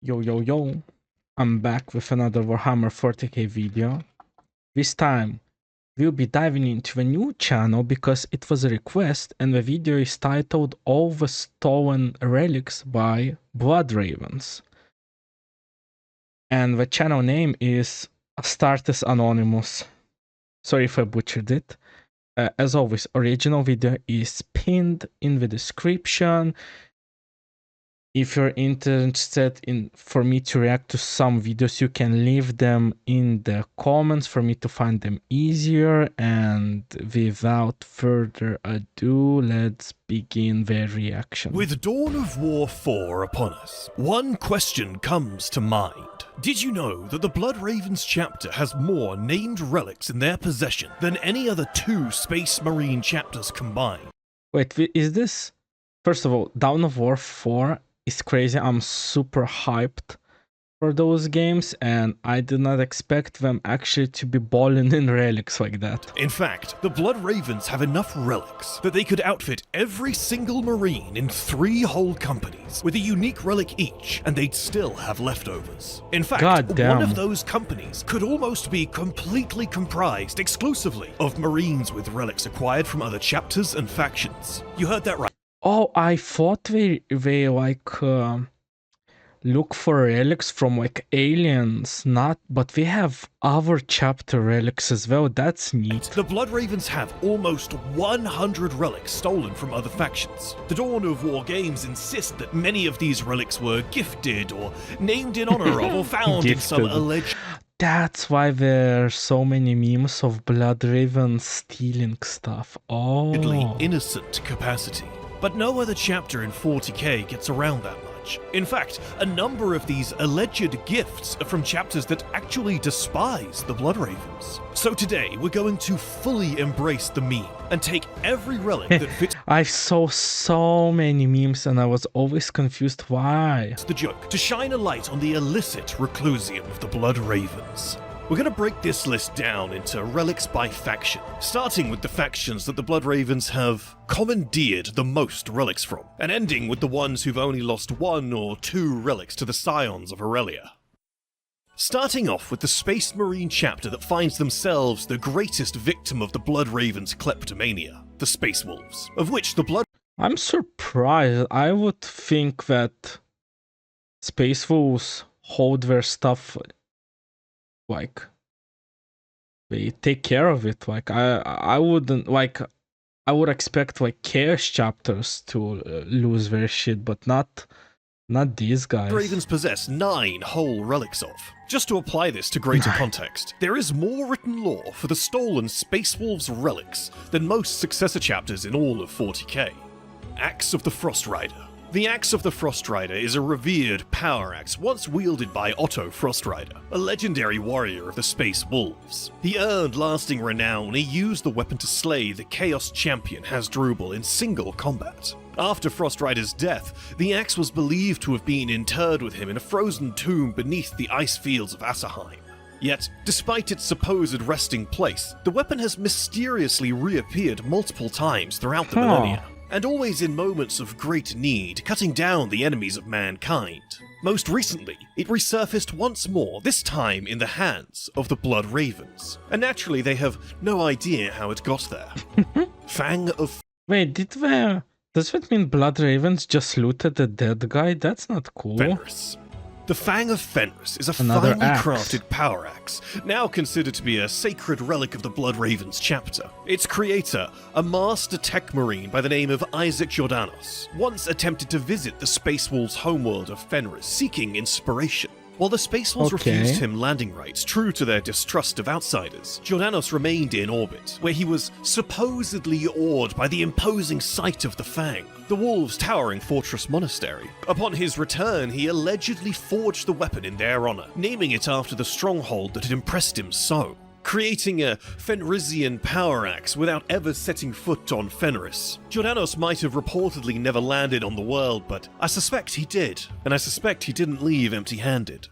Yo yo yo, I'm back with another Warhammer 40k video. This time we'll be diving into a new channel because it was a request and the video is titled All the Stolen Relics by Blood Ravens. And the channel name is Astartes Anonymous. Sorry if I butchered it. As always, original video is pinned in the description. If you're interested in for me to react to some videos, you can leave them in the comments for me to find them easier. And without further ado, let's begin the reaction. With Dawn of War 4 upon us, one question comes to mind. Did you know that the Blood Ravens chapter has more named relics in their possession than any other two Space Marine chapters combined? Wait, is this... First of all, Dawn of War 4 is crazy. I'm super hyped for those games, and I did not expect them actually to be balling in relics like that. In fact, the Blood Ravens have enough relics that they could outfit every single Marine in 3 whole companies with a unique relic each, and they'd still have leftovers. In fact, one of those companies could almost be completely comprised exclusively of Marines with relics acquired from other chapters and factions. You heard that right. Oh, I thought they like look for relics from like aliens, but we have other chapter relics as well. That's neat. The Blood Ravens have almost 100 relics stolen from other factions. The Dawn of War games insist that many of these relics were gifted or named in honor of or found in some alleged... That's why there are so many memes of Blood Ravens stealing stuff. Oh. Innocent capacity. But no other chapter in 40k gets around that much. In fact, a number of these alleged gifts are from chapters that actually despise the Blood Ravens. So today, we're going to fully embrace the meme and take every relic that fits... I saw so many memes and I was always confused why. The joke, to shine a light on the illicit reclusium of the Blood Ravens. We're going to break this list down into relics by faction, starting with the factions that the Blood Ravens have commandeered the most relics from, and ending with the ones who've only lost 1 or 2 relics to the Scions of Aurelia. Starting off with the Space Marine chapter that finds themselves the greatest victim of the Blood Ravens' kleptomania, the Space Wolves, of which the Blood... I'm surprised. I would think that Space Wolves hold their stuff... like they take care of it. Like I wouldn't like I would expect like chaos chapters to lose their shit, but not these guys. Ravens possess 9 whole relics of. Just to apply this to greater context, there is more written lore for the stolen Space Wolves relics than most successor chapters in all of 40k. Axe of the Frost Rider. The Axe of the Frost Rider is a revered power axe once wielded by Otto Frostrider, a legendary warrior of the Space Wolves. He earned lasting renown when he used the weapon to slay the Chaos Champion Hasdrubal in single combat. After Frostrider's death, the axe was believed to have been interred with him in a frozen tomb beneath the ice fields of Asserheim. Yet, despite its supposed resting place, the weapon has mysteriously reappeared multiple times throughout the millennia. And always in moments of great need, cutting down the enemies of mankind. Most recently, it resurfaced once more, this time in the hands of the Blood Ravens. And naturally, they have no idea how it got there. Fang of... Wait, does that mean Blood Ravens just looted the dead guy? That's not cool. Fenris. The Fang of Fenris is a finely crafted power axe, now considered to be a sacred relic of the Blood Ravens chapter. Its creator, a master tech marine by the name of Isaac Jordanos, once attempted to visit the Space Wolves' homeworld of Fenris, seeking inspiration. While the Space Wolves refused him landing rights, true to their distrust of outsiders, Jordanos remained in orbit, where he was supposedly awed by the imposing sight of the Fang, the Wolves' towering fortress monastery. Upon his return, he allegedly forged the weapon in their honor, naming it after the stronghold that had impressed him so. Creating a Fenrisian power axe without ever setting foot on Fenris. Jordanos might have reportedly never landed on the world, but I suspect he did, and I suspect he didn't leave empty-handed.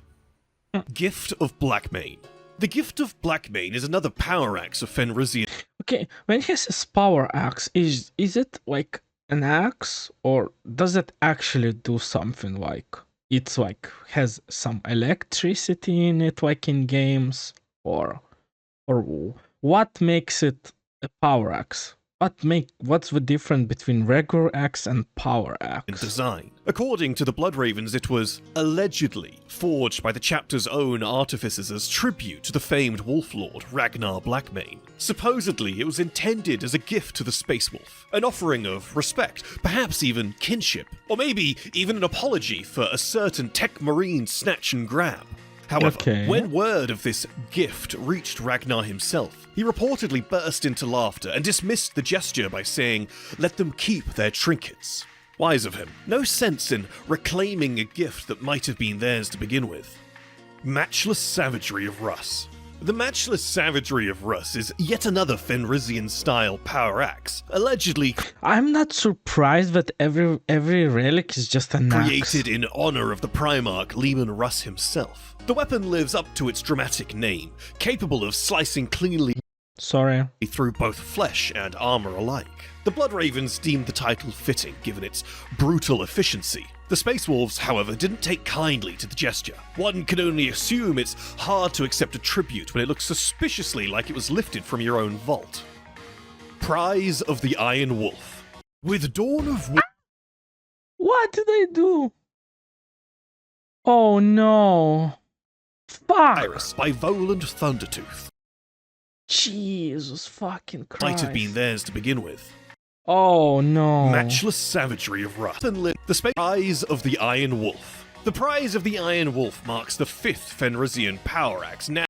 Gift of Blackmane. The Gift of Blackmane is another power axe of Fenrisian... Okay, when he says power axe, is it like an axe, or does it actually do something like... it's like has some electricity in it, like in games, or what makes it a power axe? What's the difference between regular axe and power axe? Design. According to the Bloodravens, it was allegedly forged by the chapter's own artificers as tribute to the famed Wolf Lord Ragnar Blackmane. Supposedly, it was intended as a gift to the Space Wolf, an offering of respect, perhaps even kinship, or maybe even an apology for a certain tech marine snatch and grab. However, when word of this gift reached Ragnar himself, he reportedly burst into laughter and dismissed the gesture by saying, "Let them keep their trinkets." Wise of him. No sense in reclaiming a gift that might have been theirs to begin with. Matchless Savagery of Russ. The Matchless Savagery of Russ is yet another Fenrisian-style power axe, allegedly I'm not surprised that every relic is just an axe. Created in honor of the Primarch Leman Russ himself. The weapon lives up to its dramatic name, capable of slicing cleanly through both flesh and armor alike. The Bloodravens deemed the title fitting, given its brutal efficiency. The Space Wolves, however, didn't take kindly to the gesture. One can only assume it's hard to accept a tribute when it looks suspiciously like it was lifted from your own vault. Prize of the Iron Wolf. With Dawn of What did I do? Oh no. Fuck! Iris by Voland Thundertooth. Jesus fucking Christ. Might have been theirs to begin with. Oh no. Matchless Savagery of Russ. The Space Prize of the Iron Wolf. The Prize of the Iron Wolf marks the 5th Fenrisian power axe now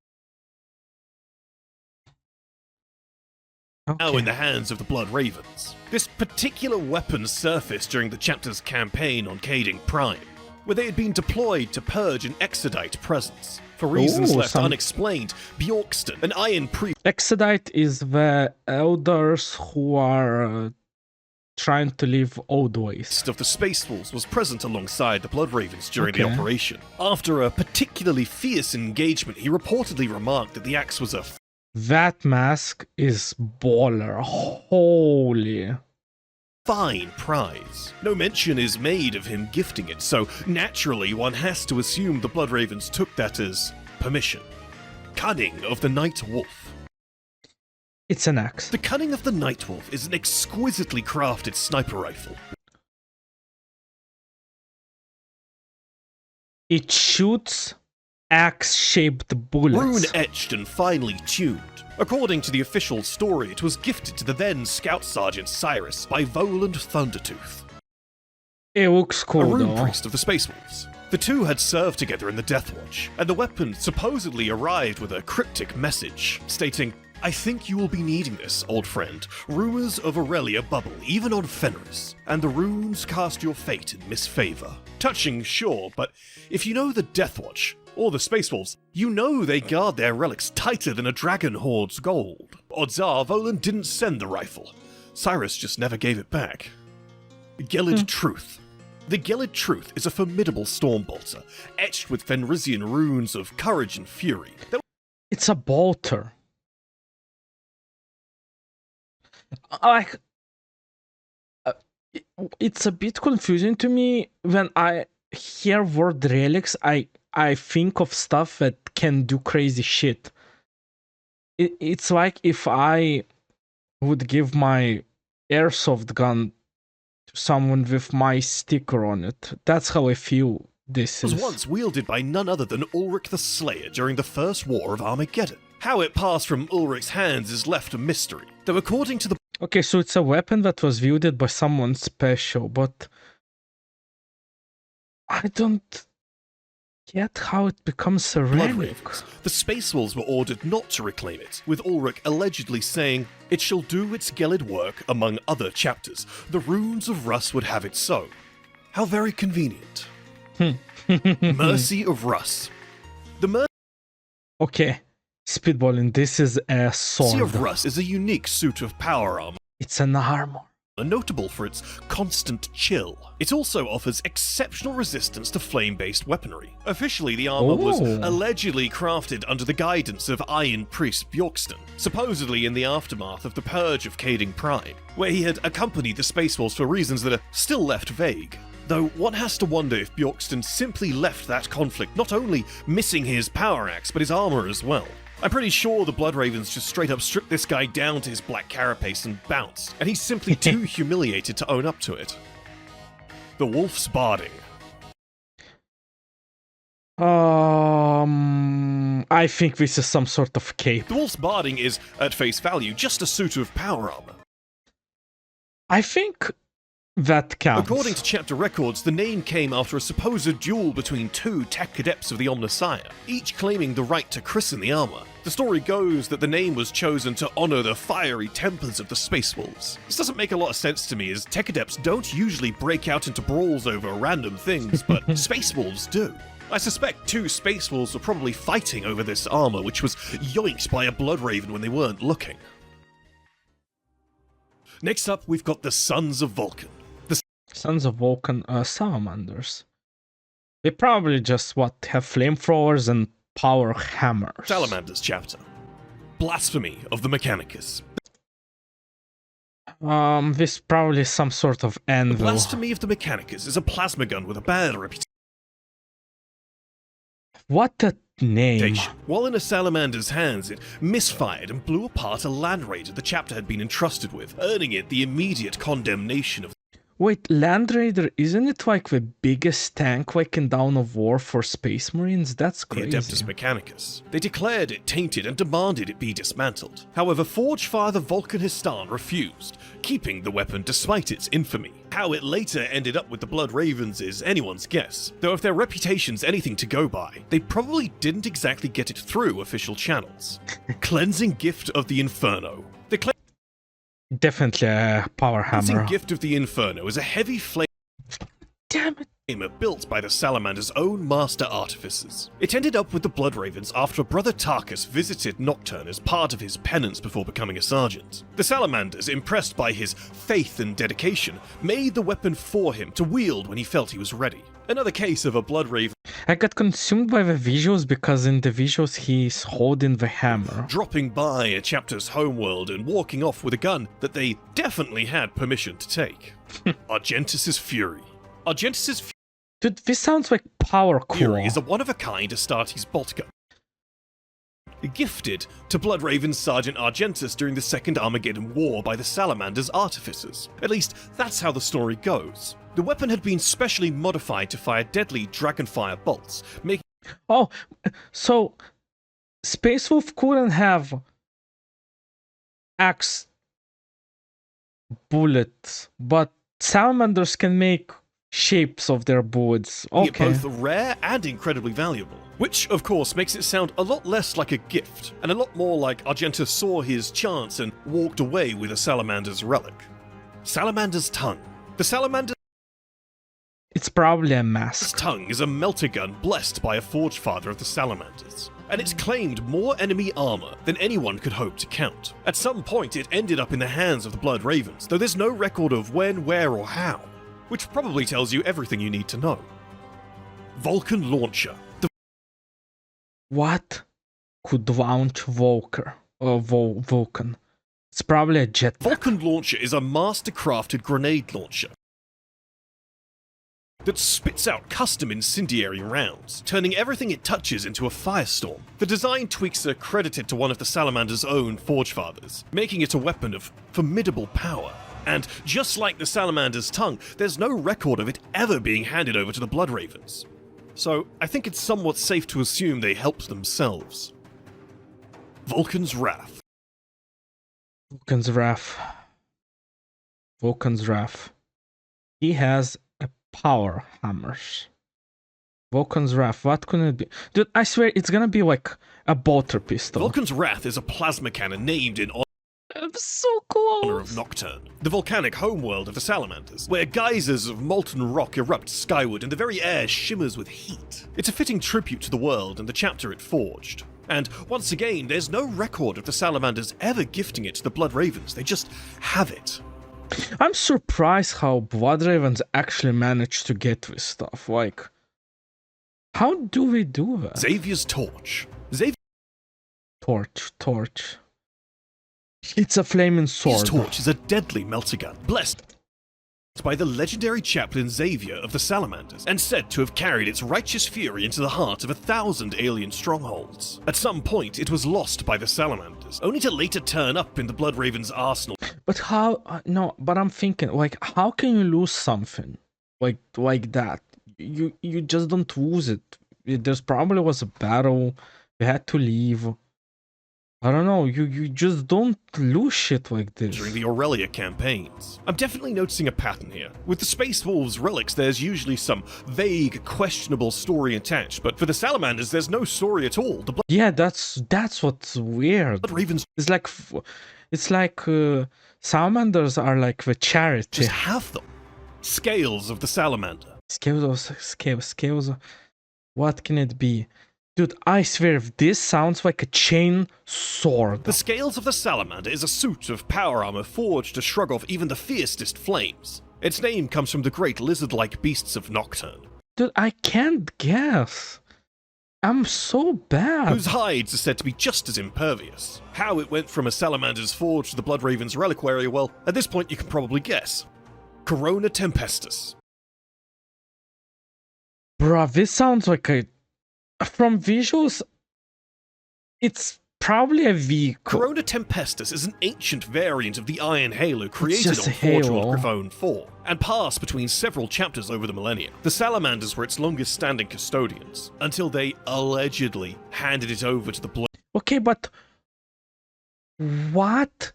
in the hands of the Bloodravens. This particular weapon surfaced during the chapter's campaign on Kading Prime, where they had been deployed to purge an Exodite presence. For reasons left unexplained, Bjorkston, an Iron Priest... Exodite is the elders who are trying to live old ways. ...of the Space Wolves was present alongside the Bloodravens during the operation. After a particularly fierce engagement, he reportedly remarked that the axe was a... That mask is baller. Holy... fine prize. No mention is made of him gifting it, so naturally one has to assume the Bloodravens took that as permission. Cunning of the Night Wolf. It's an axe. The Cunning of the Night Wolf is an exquisitely crafted sniper rifle. It shoots axe-shaped bullets. Rune-etched and finely tuned. According to the official story, it was gifted to the then Scout Sergeant Cyrus by Voland Thundertooth. It looks cool, a rune priest of the Space Wolves. The two had served together in the Death Watch, and the weapon supposedly arrived with a cryptic message, stating, "I think you will be needing this, old friend. Rumors of Aurelia bubble, even on Fenris, and the runes cast your fate in misfavor." Touching, sure, but if you know the Death Watch, or the Space Wolves, you know they guard their relics tighter than a dragon hoards gold. Odds are, Voland didn't send the rifle. Cyrus just never gave it back. Gelid Truth. The Gelid Truth is a formidable stormbolter, etched with Fenrisian runes of courage and fury. It's a bolter. Like, it's a bit confusing to me when I hear word relics. I think of stuff that can do crazy shit. It's like if I would give my airsoft gun to someone with my sticker on it. That's how I feel this is. It was once wielded by none other than Ulrich the Slayer during the First War of Armageddon. How it passed from Ulrich's hands is left a mystery, though according to the... Okay, so it's a weapon that was wielded by someone special, but I don't get how it becomes a relic. The Space Wolves were ordered not to reclaim it, with Ulrich allegedly saying, "It shall do its Gelid work among other chapters. The runes of Russ would have it so." How very convenient. Mercy of Russ. The Mercy Okay, speedballing, this is a sword. of Russ is a unique suit of power armor. It's an armor. Notable for its constant chill. It also offers exceptional resistance to flame-based weaponry. Officially, the armor was allegedly crafted under the guidance of Iron Priest Bjorkston, supposedly in the aftermath of the Purge of Kading Prime, where he had accompanied the Space Wolves for reasons that are still left vague. Though one has to wonder if Bjorkston simply left that conflict not only missing his power axe, but his armor as well. I'm pretty sure the Bloodravens just straight up stripped this guy down to his black carapace and bounced, and he's simply too humiliated to own up to it. The Wolf's Barding. I think this is some sort of cape. The Wolf's Barding is, at face value, just a suit of power armor. I think that counts. According to chapter records, the name came after a supposed duel between two tech cadets of the Omnissiah, each claiming the right to christen the armor. The story goes that the name was chosen to honor the fiery tempers of the Space Wolves. This doesn't make a lot of sense to me, as tech adepts don't usually break out into brawls over random things, but Space Wolves do. I suspect two Space Wolves were probably fighting over this armor, which was yoinked by a Bloodraven when they weren't looking. Next up, we've got the Sons of Vulcan. Sons of Vulcan salamanders. They probably just, have flamethrowers and power hammers. Salamanders chapter. Blasphemy of the Mechanicus. This probably some sort of anvil. The Blasphemy of the Mechanicus is a plasma gun with a bad reputation. What a name. While in a salamander's hands, it misfired and blew apart a land raider the chapter had been entrusted with, earning it the immediate condemnation of. Wait, Land Raider, isn't it like the biggest tank like in Dawn of War for Space Marines? That's crazy. The Adeptus Mechanicus. They declared it tainted and demanded it be dismantled. However, Forge Father Vulcan Histan refused, keeping the weapon despite its infamy. How it later ended up with the Blood Ravens is anyone's guess, though if their reputation's anything to go by, they probably didn't exactly get it through official channels. Cleansing Gift of the Inferno. Definitely a power hammer. Cleansing Gift of the Inferno is a heavy flame. Damn it. Built by the Salamander's own master artificers. It ended up with the Bloodravens after Brother Tarkus visited Nocturne as part of his penance before becoming a sergeant. The Salamanders, impressed by his faith and dedication, made the weapon for him to wield when he felt he was ready. Another case of a Bloodraven. I got consumed by the visuals because in the visuals he's holding the hammer. Dropping by a chapter's homeworld and walking off with a gun that they definitely had permission to take. Argentus's Fury. Argentus's Dude, this sounds like power core. Fury is a one-of-a-kind Astartes bolt gun, gifted to Bloodraven's Sergeant Argentus during the Second Armageddon War by the Salamander's artificers. At least, that's how the story goes. The weapon had been specially modified to fire deadly dragonfire bolts, making... Oh, so Space Wolf couldn't have axe bullets, but salamanders can make shapes of their bullets. Okay. Both rare and incredibly valuable. Which, of course, makes it sound a lot less like a gift, and a lot more like Argentus saw his chance and walked away with a Salamander's relic. Salamander's Tongue. The Salamander's It's probably a mask. Tongue is a melter gun blessed by a Forge Father of the Salamanders, and it's claimed more enemy armor than anyone could hope to count. At some point, it ended up in the hands of the Blood Ravens, though there's no record of when, where, or how, which probably tells you everything you need to know. Vulcan Launcher. What could launch Vulcan? It's probably a jet. Vulcan Launcher is a master-crafted grenade launcher that spits out custom incendiary rounds, turning everything it touches into a firestorm. The design tweaks are credited to one of the Salamander's own Forge Fathers, making it a weapon of formidable power. And just like the Salamander's Tongue, there's no record of it ever being handed over to the Bloodravens. So I think it's somewhat safe to assume they helped themselves. Vulcan's Wrath. Vulcan's Wrath. Vulcan's Wrath. He has a power hammers. Vulcan's Wrath, what could it be? Dude, I swear it's gonna be like a bolter pistol. Vulcan's Wrath is a plasma cannon named in I'm so close. honor of Nocturne, the volcanic homeworld of the Salamanders, where geysers of molten rock erupt skyward and the very air shimmers with heat. It's a fitting tribute to the world and the chapter it forged. And once again, there's no record of the Salamanders ever gifting it to the Blood Ravens, they just have it. I'm surprised how Blood Ravens actually managed to get this stuff. Like, how do we do that? Xavier's Torch. Torch. It's a flaming sword. His torch is a deadly melter gun, blessed by the legendary chaplain Xavier of the Salamanders, and said to have carried its righteous fury into the heart of 1,000 alien strongholds. At some point, it was lost by the Salamanders, only to later turn up in the Bloodraven's arsenal. But how? No, but I'm thinking, like, how can you lose something like that? You just don't lose it. There's probably was a battle. You had to leave. I don't know, you just don't lose shit like this. During the Aurelia campaigns. I'm definitely noticing a pattern here. With the Space Wolves relics, there's usually some vague, questionable story attached, but for the Salamanders, there's no story at all. Yeah, that's what's weird. Ravens It's like Salamanders are like the charity. just have them. Scales of the Salamander. Scales. What can it be? Dude, I swear, if this sounds like a chain sword. The Scales of the Salamander is a suit of power armor forged to shrug off even the fiercest flames. Its name comes from the great lizard-like beasts of Nocturne. Dude, I can't guess. I'm so bad. Whose hides are said to be just as impervious. How it went from a Salamander's forge to the Bloodraven's reliquary, well, at this point you can probably guess. Corona Tempestus. Bruh, this sounds like a... From visuals, it's probably a vehicle. Corona Tempestus is an ancient variant of the Iron Halo created on Forge Halo. World Griffon 4, and passed between several chapters over the millennia. The Salamanders were its longest standing custodians, until they allegedly handed it over to the Blood. Okay, but... What?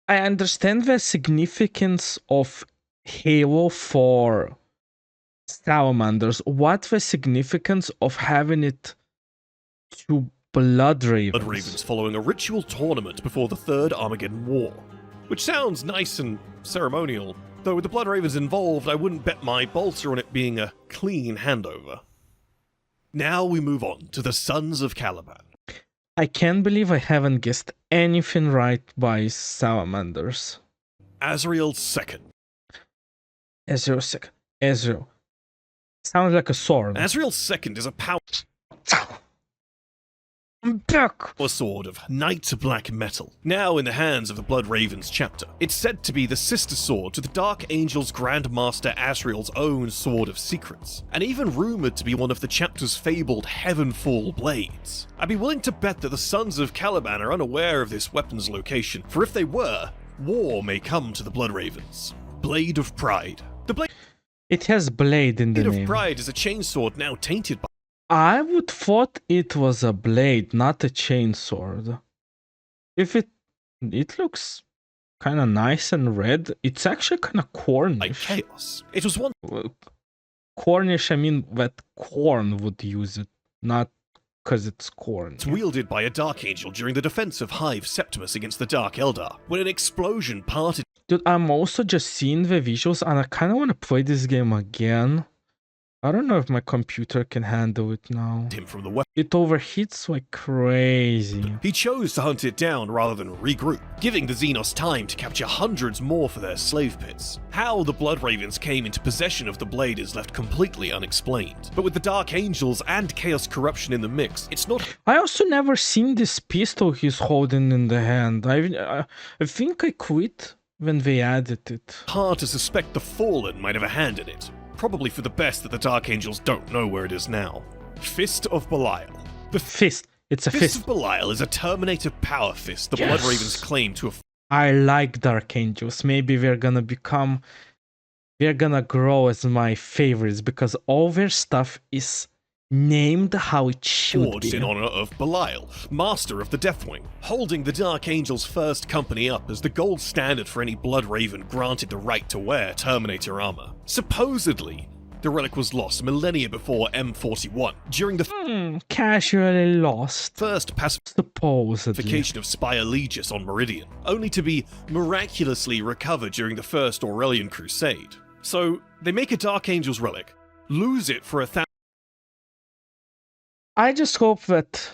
I understand the significance of Halo for Salamanders. What's the significance of having it to Bloodravens? Following a ritual tournament before the Third Armageddon War. Which sounds nice and ceremonial, though with the Bloodravens involved, I wouldn't bet my bolster on it being a clean handover. Now we move on to the Sons of Caliban. I can't believe I haven't guessed anything right by Salamanders. Azrael II. Ezreal. Sounds like a sword. Azrael II is a power I'm back! sword of Knight Black Metal, now in the hands of the Bloodravens chapter. It's said to be the sister sword to the Dark Angel's Grandmaster Azrael's own Sword of Secrets, and even rumoured to be one of the chapter's fabled Heavenfall blades. I'd be willing to bet that the Sons of Caliban are unaware of this weapon's location, for if they were, war may come to the Bloodravens. Blade of Pride. The Blade It has blade in the of name. Pride is a chainsword now tainted by I would thought it was a blade, not a chainsword. If it looks kind of nice and red, it's actually kind of cornish. chaos. It was one Cornish, I mean that corn would use it, not because it's corn. It's wielded by a Dark Angel during the defense of Hive Septimus against the Dark Eldar, when an explosion parted Dude, I'm also just seeing the visuals and I kind of want to play this game again. I don't know if my computer can handle it now. him from the weapon. It overheats like crazy. He chose to hunt it down rather than regroup, giving the Xenos time to capture hundreds more for their slave pits. How the Bloodravens came into possession of the blade is left completely unexplained, but with the Dark Angels and Chaos Corruption in the mix, it's not I also never seen this pistol he's holding in the hand. I think I quit when they added it. hard to suspect the Fallen might have a hand in it. Probably for the best that the Dark Angels don't know where it is now. Fist of Belial. The Fist. It's a Fist fist. of Belial is a Terminator power fist the Yes. Bloodravens claim to have I like Dark Angels. Maybe they're gonna grow as my favorites because all their stuff is named how it should forged be. in honor of Belial, master of the Deathwing, holding the Dark Angel's first company up as the gold standard for any Bloodraven granted the right to wear Terminator armor. Supposedly, the relic was lost millennia before M41, during the Casually lost. first Supposedly. pacification of Spire Legis on Meridian, only to be miraculously recovered during the First Aurelian Crusade. So, they make a Dark Angel's relic, lose it for 1,000 I just hope that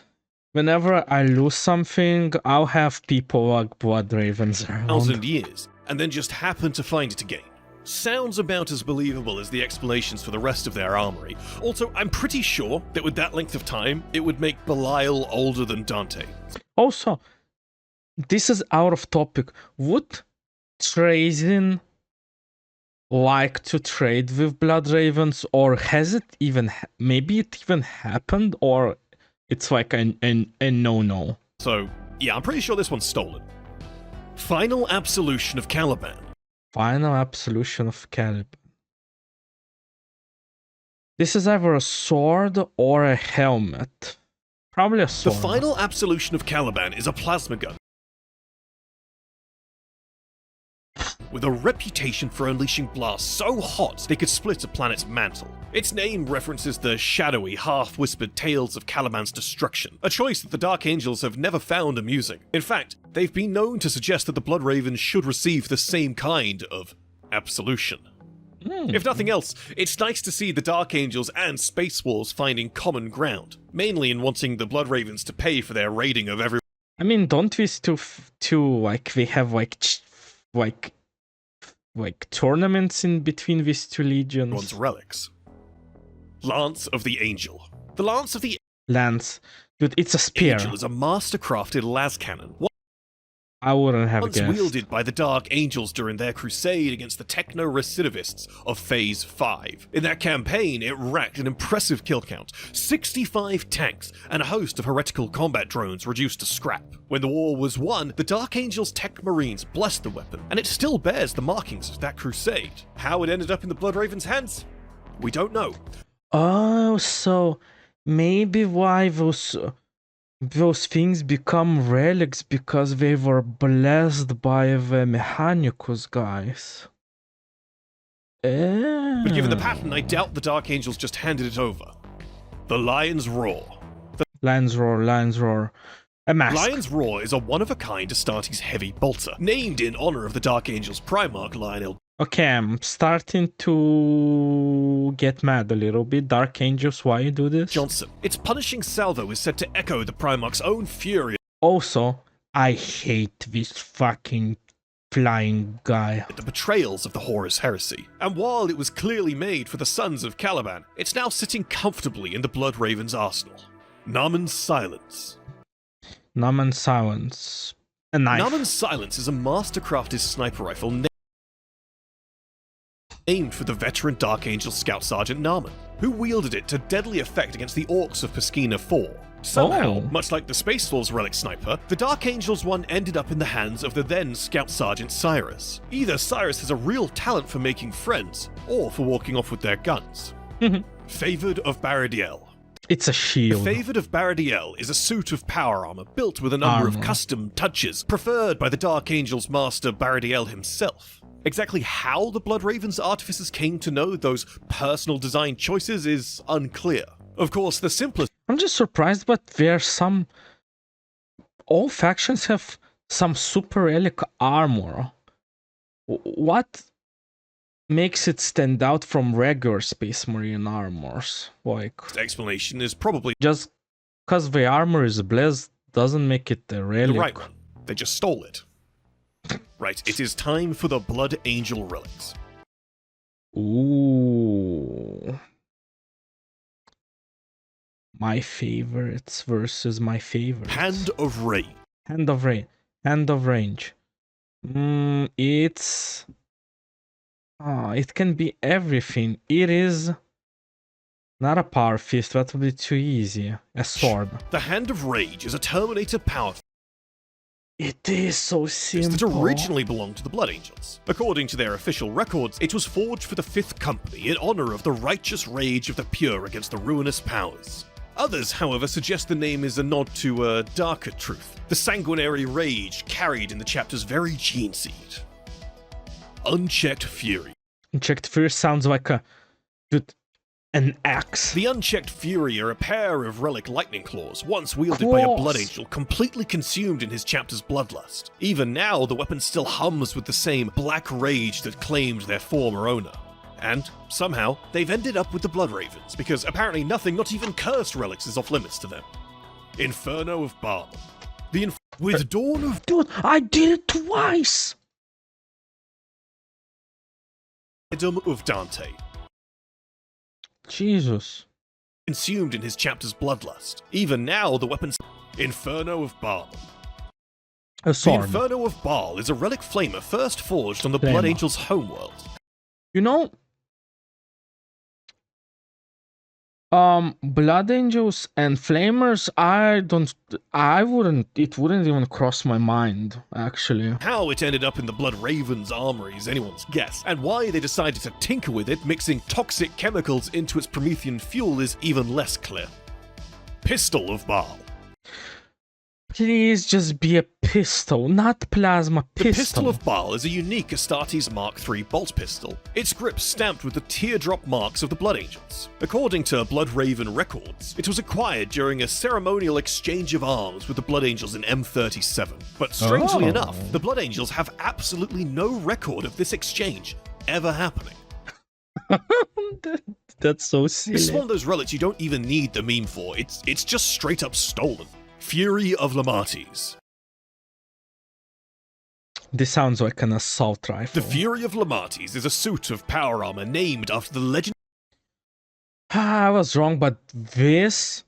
whenever I lose something, I'll have people like Bloodravens around. years, and then just happen to find it again. Sounds about as believable as the explanations for the rest of their armory. Also, I'm pretty sure that with that length of time, it would make Belial older than Dante. Also, this is out of topic. Would Trazen like to trade with Blood Ravens, or has it even maybe it even happened, or it's like a no-no? So, yeah, I'm pretty sure this one's stolen. Final Absolution of Caliban. Final Absolution of Caliban. This is either a sword or a helmet. Probably a The sword. Final Absolution of Caliban is a plasma gun with a reputation for unleashing blasts so hot they could split a planet's mantle. Its name references the shadowy, half-whispered tales of Caliban's destruction, a choice that the Dark Angels have never found amusing. In fact, they've been known to suggest that the Blood Ravens should receive the same kind of absolution. If nothing else, it's nice to see the Dark Angels and Space Wolves finding common ground, mainly in wanting the Blood Ravens to pay for their raiding of everyone. I mean, don't these two like they have like tournaments in between these two legions? Relics. Lance of the Angel. The Lance of the Lance, dude, it's a spear. Angel is a master-crafted las cannon. I wouldn't have Once guessed. wielded by the Dark Angels during their crusade against the techno-recidivists of Phase 5. In that campaign, it racked an impressive kill count, 65 tanks, and a host of heretical combat drones reduced to scrap. When the war was won, the Dark Angels tech marines blessed the weapon, and it still bears the markings of that crusade. How it ended up in the Blood Raven's hands? We don't know. Oh, so maybe why those things become relics, because they were blessed by the Mechanicus guys. But given the pattern, I doubt the Dark Angels just handed it over. The Lion's Roar. Lion's Roar. A mask. Lion's Roar is a one-of-a-kind Astartes heavy bolter, named in honor of the Dark Angels Primarch Lionel. Okay, I'm starting to get mad a little bit. Dark Angels, why you do this? Johnson. Its punishing salvo is said to echo the Primarch's own fury. Also, I hate this fucking flying guy. The betrayals of the Horus Heresy. And while it was clearly made for the Sons of Caliban, it's now sitting comfortably in the Blood Raven's arsenal. Naman's Silence. Naman's Silence. A knife. Naman's Silence is a master-crafted sniper rifle named for the veteran Dark Angel Scout Sergeant Naman, who wielded it to deadly effect against the Orcs of Pesquina 4. Somehow, much like the Space Wolves relic sniper, the Dark Angels one ended up in the hands of the then Scout Sergeant Cyrus. Either Cyrus has a real talent for making friends, or for walking off with their guns. Favored of Baradiel. It's a shield. The Favored of Baradiel is a suit of power armor built with a number of custom touches, preferred by the Dark Angel's master Baradiel himself. Exactly how the Blood Raven's artificers came to know those personal design choices is unclear. Of course, the simplest... I'm just surprised, but all factions have some super relic armor. What makes it stand out from regular Space Marine armors? Like, explanation is probably just because the armor is blessed doesn't make it a relic. the right one. They just stole it. Right, it is time for the Blood Angel relics. Ooh. My favorites versus my favorites. Hand of Range. Hand of range. It's... it can be everything. It is not a power fist, that would be too easy. A sword. The Hand of Rage is a Terminator power fist It is so simple. that originally belonged to the Blood Angels. According to their official records, it was forged for the Fifth Company in honor of the righteous rage of the pure against the ruinous powers. Others, however, suggest the name is a nod to a darker truth, the sanguinary rage carried in the chapter's very gene seed. Unchecked Fury. Unchecked Fury sounds like an axe. The Unchecked Fury are a pair of relic lightning claws, once wielded by a Blood Angel, completely consumed in his chapter's bloodlust. Even now, the weapon still hums with the same black rage that claimed their former owner. And, somehow, they've ended up with the Blood Ravens, because apparently nothing, not even cursed relics, is off limits to them. Inferno of Baal. With Dawn of... Dude, I did it twice! Edom of Dante. Jesus. Consumed in his chapter's bloodlust. Even now, the weapon's... Inferno of Baal. A sword. The Inferno of Baal is a relic flamer first forged on the Blood Angel's homeworld. You know, Blood Angels and Flamers, it wouldn't even cross my mind, actually. How it ended up in the Blood Raven's armory is anyone's guess, and why they decided to tinker with it, mixing toxic chemicals into its Promethean fuel, is even less clear. Pistol of Baal. Please just be a pistol, not plasma The pistol. Pistol of Baal is a unique Astartes Mark III bolt pistol, its grip stamped with the teardrop marks of the Blood Angels. According to Blood Raven records, it was acquired during a ceremonial exchange of arms with the Blood Angels in M37. But strangely enough, the Blood Angels have absolutely no record of this exchange ever happening. That's so silly. This is one of those relics you don't even need the meme for, it's just straight up stolen. Fury of Lamates. This sounds like an assault rifle. The Fury of Lamates is a suit of power armor named after the legend. I was wrong, but this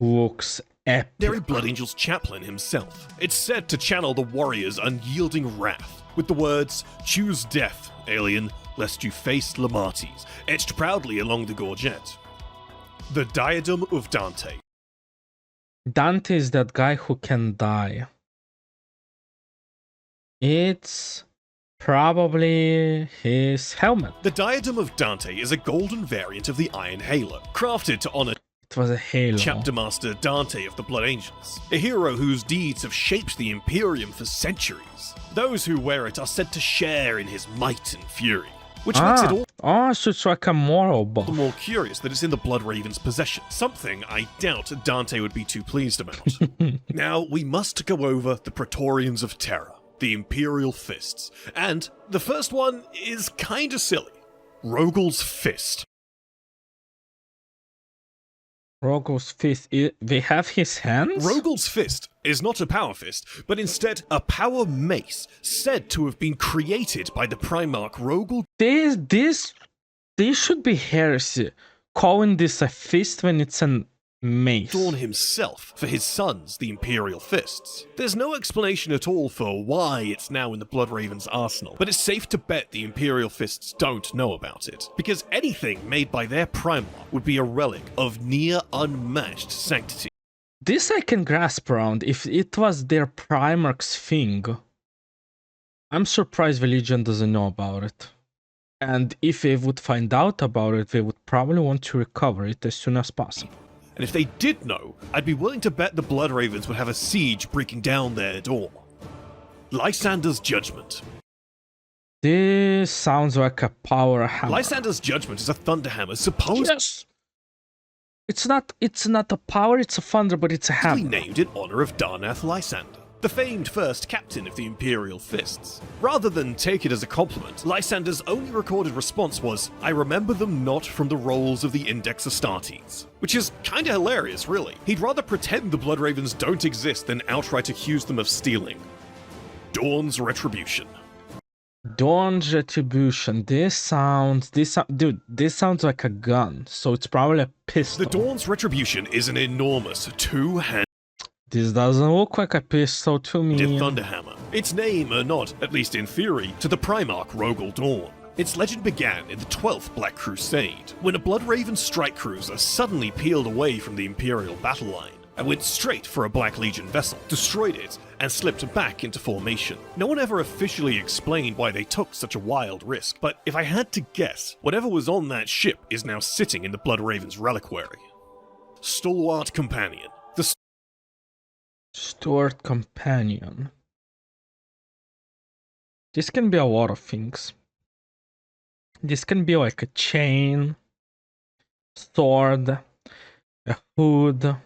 looks epic. Blood Angel's chaplain himself. It's said to channel the warrior's unyielding wrath, with the words, "Choose death, alien, lest you face Lamates," etched proudly along the gorget. The Diadem of Dante. Dante is that guy who can die. It's probably his helmet. The Diadem of Dante is a golden variant of the Iron Halo, crafted to honor It was a halo. Chapter Master Dante of the Blood Angels, a hero whose deeds have shaped the Imperium for centuries. Those who wear it are said to share in his might and fury, which makes it all so it's like a moral the buff. more curious that it's in the Blood Raven's possession, something I doubt Dante would be too pleased about. Now, we must go over the Praetorians of Terra, the Imperial Fists, and the first one is kinda silly. Rogal's Fist. Rogo's fist. They have his hands? Rogal's Fist is not a power fist, but instead a power mace said to have been created by the Primarch Rogal. This should be heresy. Calling this a fist when it's a mace. Dawn himself for his sons, the Imperial Fists. There's no explanation at all for why it's now in the Blood Raven's arsenal, but it's safe to bet the Imperial Fists don't know about it, because anything made by their Primarch would be a relic of near unmatched sanctity. This I can grasp around if it was their Primarch's thing. I'm surprised the Legion doesn't know about it. And if they would find out about it, they would probably want to recover it as soon as possible. And if they did know, I'd be willing to bet the Blood Ravens would have a siege breaking down their door. Lysander's Judgment. This sounds like a power hammer. Lysander's Judgment is a thunderhammer supposedly Yes! It's not a power, it's a thunder, but it's a hammer. named in honor of Darnath Lysander, the famed first captain of the Imperial Fists. Rather than take it as a compliment, Lysander's only recorded response was, "I remember them not from the rolls of the Index Astartes," which is kinda hilarious, really. He'd rather pretend the Blood Ravens don't exist than outright accuse them of stealing. Dawn's Retribution. Dawn's Retribution. This sounds like a gun, so it's probably a pistol. The Dawn's Retribution is an enormous two-handed This doesn't look like a pistol to me. thunderhammer. Its name a nod, at least in theory, to the Primarch Rogal Dawn. Its legend began in the 12th Black Crusade, when a Blood Raven strike cruiser suddenly peeled away from the Imperial battle line and went straight for a Black Legion vessel, destroyed it, and slipped back into formation. No one ever officially explained why they took such a wild risk, but if I had to guess, whatever was on that ship is now sitting in the Blood Raven's reliquary. Stalwart Companion. The Steward Companion. This can be a lot of things. This can be like a chain, sword, a hood,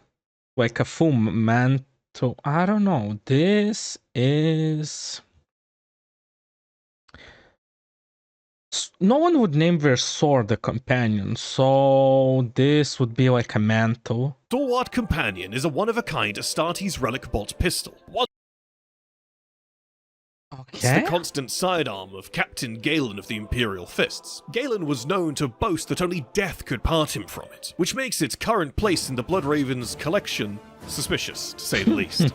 like a full mantle. I don't know. This is... No one would name their sword a companion, so this would be like a mantle. Stalwart Companion is a one-of-a-kind Astartes relic bolt pistol. It's the constant sidearm of Captain Galen of the Imperial Fists. Galen was known to boast that only death could part him from it, which makes its current place in the Blood Raven's collection suspicious, to say the least.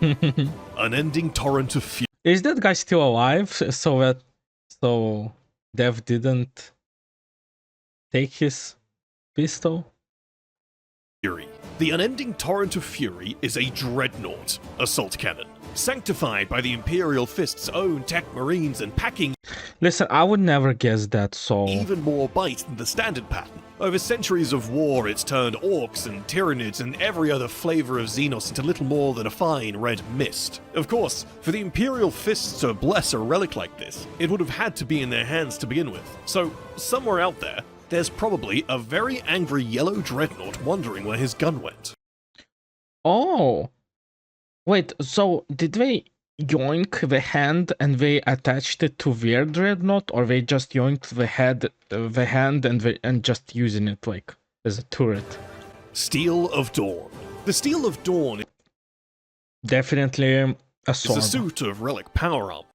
Unending torrent of fury. Is that guy still alive? So Dev didn't take his pistol. Fury. The unending torrent of fury is a dreadnought assault cannon, sanctified by the Imperial Fist's own tech marines and packing Listen, I would never guess that, so... even more bite than the standard pattern. Over centuries of war, it's turned orcs and tyranids and every other flavor of Xenos into little more than a fine red mist. Of course, for the Imperial Fists to bless a relic like this, it would have had to be in their hands to begin with. So, somewhere out there, there's probably a very angry yellow dreadnought wondering where his gun went. Oh! Wait, so did they yoink the hand and they attached it to their dreadnought, or they just yoinked the hand and just using it like as a turret? Steel of Dawn. The Steel of Dawn Definitely a is sword. a suit of relic power armor.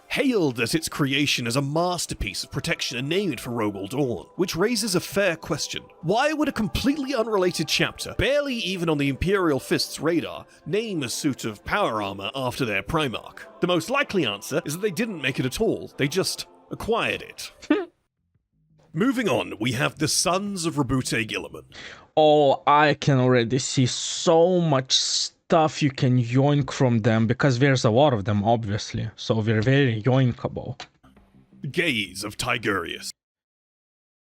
Hailed at its creation as a masterpiece of protection and named for Rogal Dawn, which raises a fair question. Why would a completely unrelated chapter, barely even on the Imperial Fist's radar, name a suit of power armor after their Primarch? The most likely answer is that they didn't make it at all, they just acquired it. Moving on, we have the Sons of Rabute Gilliman. Oh, I can already see so much stuff you can yoink from them, because there's a lot of them, obviously, so they're very yoinkable. Gaze of Tigurius.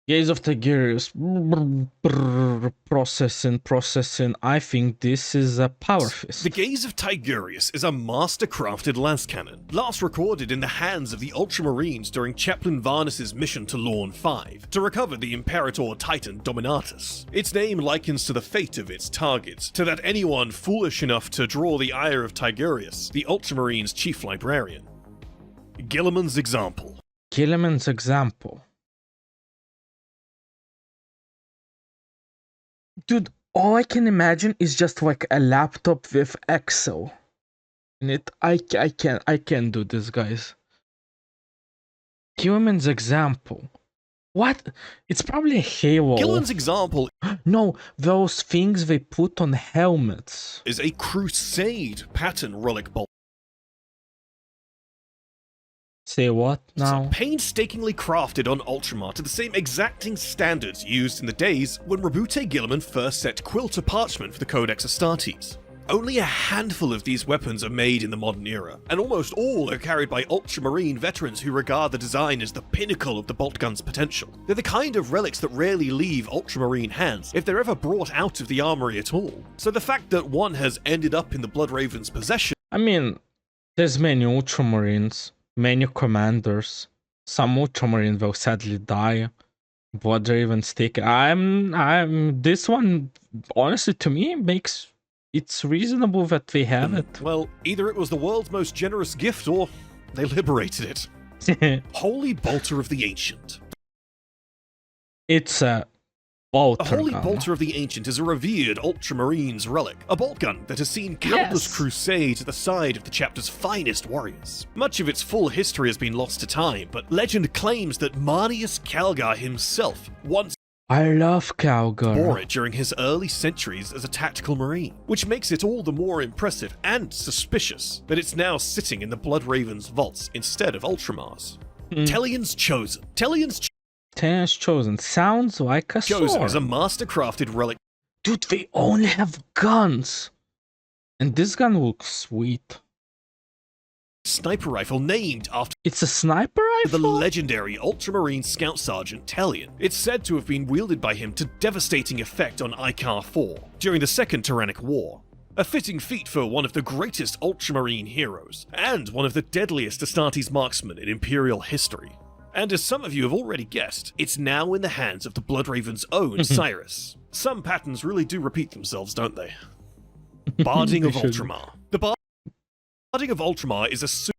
Gaze of Tigurius. Processing. I think this is a power fist. The Gaze of Tigurius is a master-crafted lance cannon, last recorded in the hands of the Ultramarines during Chaplain Varnus's mission to Lorne 5, to recover the Imperator Titan Dominatus. Its name likens to the fate of its targets, to that anyone foolish enough to draw the ire of Tigurius, the Ultramarines' chief librarian. Gilliman's example. Gilliman's example. Dude, all I can imagine is just like a laptop with Excel in it. I can't do this, guys. Gilliman's example. What? It's probably a Halo. Gilliman's example No, those things they put on helmets. is a Crusade pattern relic bolt. Say what now? Painstakingly crafted on Ultramar to the same exacting standards used in the days when Rabute Gilliman first set quill to parchment for the Codex Astartes. Only a handful of these weapons are made in the modern era, and almost all are carried by Ultramarine veterans who regard the design as the pinnacle of the bolt gun's potential. They're the kind of relics that rarely leave Ultramarine hands, if they're ever brought out of the armory at all. So the fact that one has ended up in the Bloodraven's possession... I mean, there's many Ultramarines, many commanders. Some Ultramarine will sadly die. Bloodraven's taken. This one, honestly, to me, makes it's reasonable that they have it. Well, either it was the world's most generous gift, or they liberated it. Holy Bolter of the Ancient. It's a bolter The Holy gun. Bolter of the Ancient is a revered Ultramarines relic, a bolt gun that has seen countless Yes. crusades at the side of the chapter's finest warriors. Much of its full history has been lost to time, but legend claims that Marnius Calgar himself once I love Calgar. bore it during his early centuries as a tactical marine, which makes it all the more impressive and suspicious that it's now sitting in the Bloodraven's vaults instead of Ultramar's. Tellion's Chosen. Tennis Chosen sounds like a Chosen sword. is a master-crafted relic Dude, they only have guns. And this gun looks sweet. sniper rifle named after It's a sniper the rifle? legendary Ultramarine Scout Sergeant Tellion. It's said to have been wielded by him to devastating effect on Icar 4 during the Second Tyrannic War. A fitting feat for one of the greatest Ultramarine heroes, and one of the deadliest Astartes marksmen in Imperial history. And as some of you have already guessed, it's now in the hands of the Bloodraven's own Cyrus. Some patterns really do repeat themselves, don't they? Barding of They should. Ultramar. The Barding of Ultramar is a suit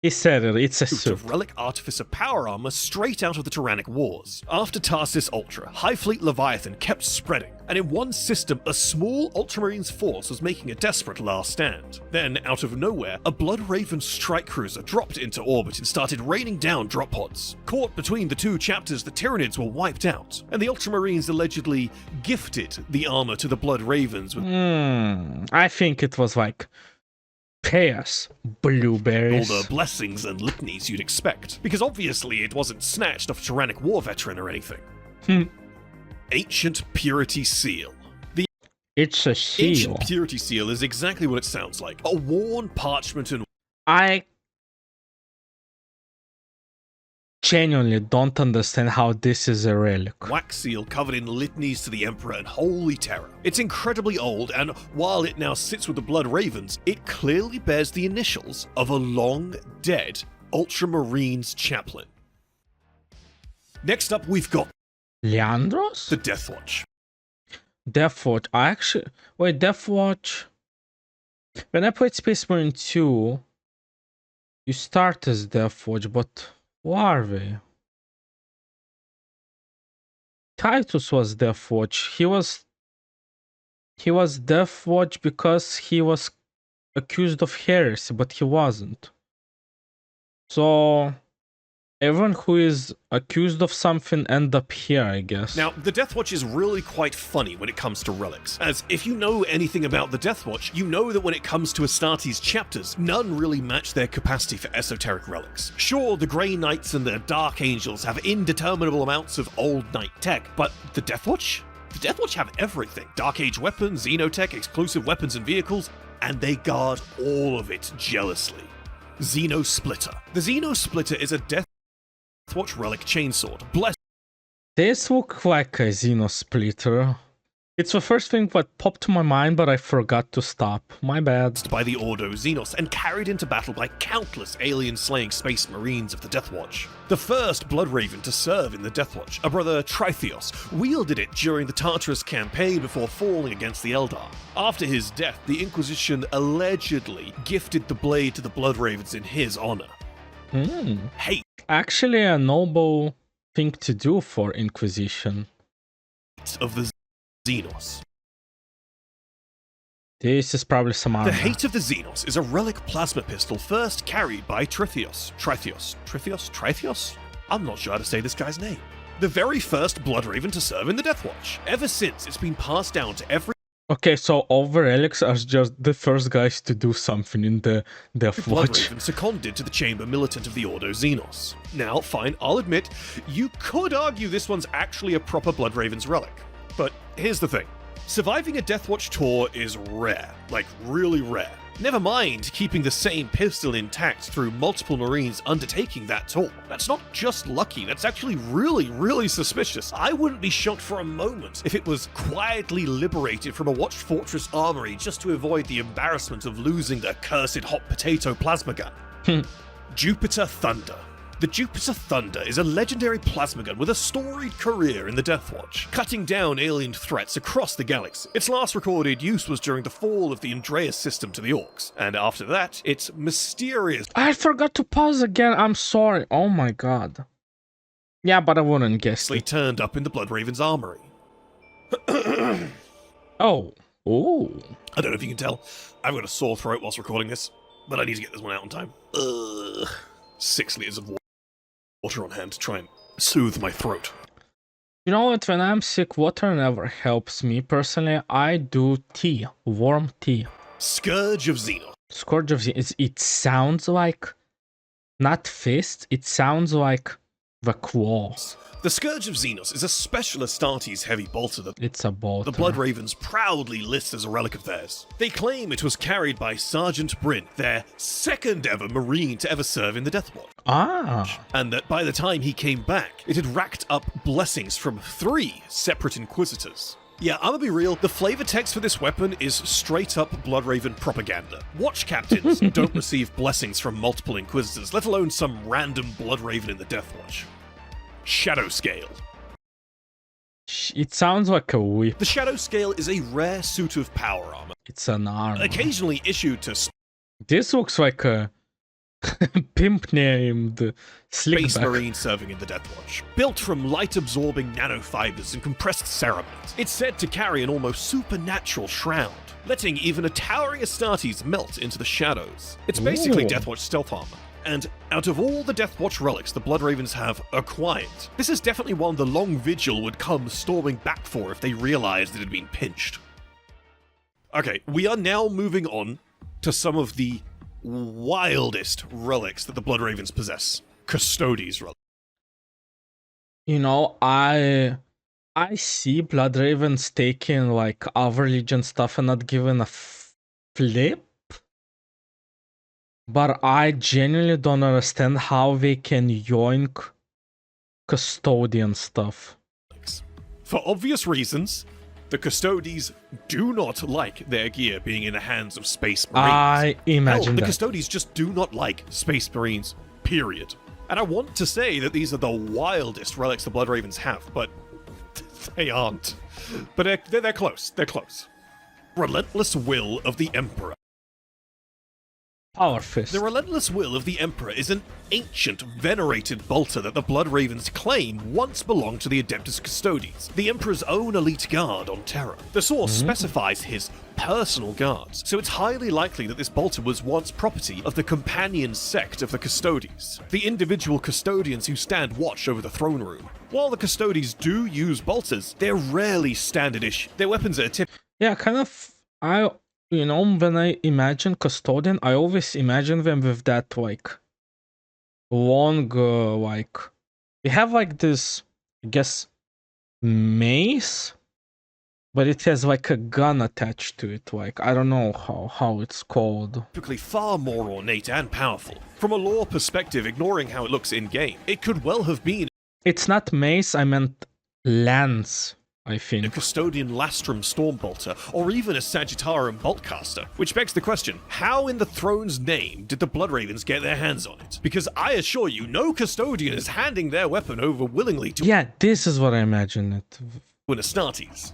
He said it, it's a suit. of Relic Artificer power armor straight out of the Tyrannic Wars. After Tarsis Ultra, High Fleet Leviathan kept spreading, and in one system, a small Ultramarines force was making a desperate last stand. Then, out of nowhere, a Bloodraven strike cruiser dropped into orbit and started raining down drop pods. Caught between the two chapters, the Tyranids were wiped out, and the Ultramarines allegedly gifted the armor to the Bloodravens with I think it was like chaos. All Blueberries. the blessings and litanies you'd expect, because obviously it wasn't snatched off a tyrannic war veteran or anything. Ancient Purity Seal. The It's a seal. Ancient Purity Seal is exactly what it sounds like. A worn parchment and I genuinely don't understand how this is a relic. wax seal covered in litanies to the Emperor and holy terror. It's incredibly old, and while it now sits with the Blood Ravens, it clearly bears the initials of a long-dead Ultramarines chaplain. Next up, we've got Leandros? the Death Watch. Deathwatch. I actually... Wait, Deathwatch... When I played Space Marine 2, you start as Deathwatch, but who are they? Titus was Deathwatch. He was Deathwatch because he was accused of heresy, but he wasn't. So everyone who is accused of something end up here, I guess. Now, the Death Watch is really quite funny when it comes to relics, as if you know anything about the Death Watch, you know that when it comes to Astartes chapters, none really match their capacity for esoteric relics. Sure, the Grey Knights and the Dark Angels have indeterminable amounts of old knight tech, but the Death Watch? The Death Watch have everything. Dark Age weapons, Xenotech, exclusive weapons and vehicles, and they guard all of it jealously. Xeno Splitter. The Xeno Splitter is a Death Watch relic chainsword, blessed This looks like a Xeno Splitter. It's the first thing that popped to my mind, but I forgot to stop. My bad. by the Ordo Xenos and carried into battle by countless alien-slaying space marines of the Death Watch. The first Blood Raven to serve in the Death Watch, a brother Tritheos, wielded it during the Tartarus campaign before falling against the Eldar. After his death, the Inquisition allegedly gifted the blade to the Blood Ravens in his honor. Hate Actually, a noble thing to do for Inquisition. of the Xenos. This is probably some armor. The Hate of the Xenos is a relic plasma pistol first carried by Tritheos? I'm not sure how to say this guy's name. The very first Blood Raven to serve in the Death Watch. Ever since, it's been passed down to every Okay, so all the relics are just the first guys to do something in the Death Blood Watch. Raven seconded to the Chamber Militant of the Ordo Xenos. Now, fine, I'll admit, you could argue this one's actually a proper Blood Raven's relic. But here's the thing. Surviving a Death Watch tour is rare. Like, really rare. Never mind keeping the same pistol intact through multiple Marines undertaking that tour. That's not just lucky, that's actually really, really suspicious. I wouldn't be shocked for a moment if it was quietly liberated from a Watched Fortress armory just to avoid the embarrassment of losing the cursed hot potato plasma gun. Jupiter Thunder. The Jupiter Thunder is a legendary plasma gun with a storied career in the Death Watch, cutting down alien threats across the galaxy. Its last recorded use was during the fall of the Andreas system to the Orcs, and after that, its mysterious I forgot to pause again. I'm sorry. Oh my god. Yeah, but I wouldn't guess it. turned up in the Blood Raven's armory. Oh. Ooh. I don't know if you can tell, I've got a sore throat whilst recording this, but I need to get this one out on time. 6 liters of water on hand to try and soothe my throat. You know what? When I'm sick, water never helps me. Personally, I do tea. Warm tea. Scourge of Xenos. Scourge of Xenos. It sounds like... Not fist. It sounds like the claws. The Scourge of Xenos is a special Astartes heavy bolter that It's a bolt. the Blood Ravens proudly list as a relic of theirs. They claim it was carried by Sergeant Bryn, their second ever Marine to ever serve in the Death Watch, Ah. and that by the time he came back, it had racked up blessings from 3 separate Inquisitors. Yeah, I'm gonna be real, the flavor text for this weapon is straight up Blood Raven propaganda. Watch captains don't receive blessings from multiple Inquisitors, let alone some random Blood Raven in the Death Watch. Shadow Scale. It sounds like a whip. The Shadow Scale is a rare suit of power armor, It's an arm. occasionally issued to This looks like a pimp named Space Slickback. Marine serving in the Death Watch. Built from light-absorbing nanofibers and compressed ceramide, it's said to carry an almost supernatural shroud, letting even a towering Astartes melt into the shadows. It's basically Ooh. Death Watch stealth armor. And out of all the Death Watch relics the Blood Ravens have acquired, this is definitely one the Long Vigil would come storming back for if they realized it had been pinched. Okay, we are now moving on to some of the wildest relics that the Blood Ravens possess. Custodes relics. You know, I see Blood Ravens taking like other Legion stuff and not giving a flip. But I genuinely don't understand how they can yoink custodian stuff. For obvious reasons, the Custodes do not like their gear being in the hands of Space Marines. I imagine the that. Custodes just do not like Space Marines, period. And I want to say that these are the wildest relics the Blood Ravens have, but they aren't. But they're close. They're close. Relentless Will of the Emperor. Power Fist. The Relentless Will of the Emperor is an ancient, venerated bolter that the Blood Ravens claim once belonged to the Adeptus Custodes, the Emperor's own elite guard on Terra. The source specifies his personal guards, so it's highly likely that this bolter was once property of the companion sect of the Custodes, the individual custodians who stand watch over the throne room. While the Custodes do use bolters, they're rarely standard-ish. Their weapons are typically... Yeah, kind of. You know, when I imagine custodian, I always imagine them with that like long, like they have like this, I guess, mace, but it has like a gun attached to it. Like I don't know how it's called. Typically far more ornate and powerful. From a lore perspective, ignoring how it looks in-game, it could well have been... It's not mace, I meant lance. I think a Custodian Lastrum Stormbolter, or even a Sagittarium Boltcaster. Which begs the question, how in the throne's name did the Blood Ravens get their hands on it? Because I assure you, no Custodian is handing their weapon over willingly to... Yeah, this is what I imagine it. ...an Astartes.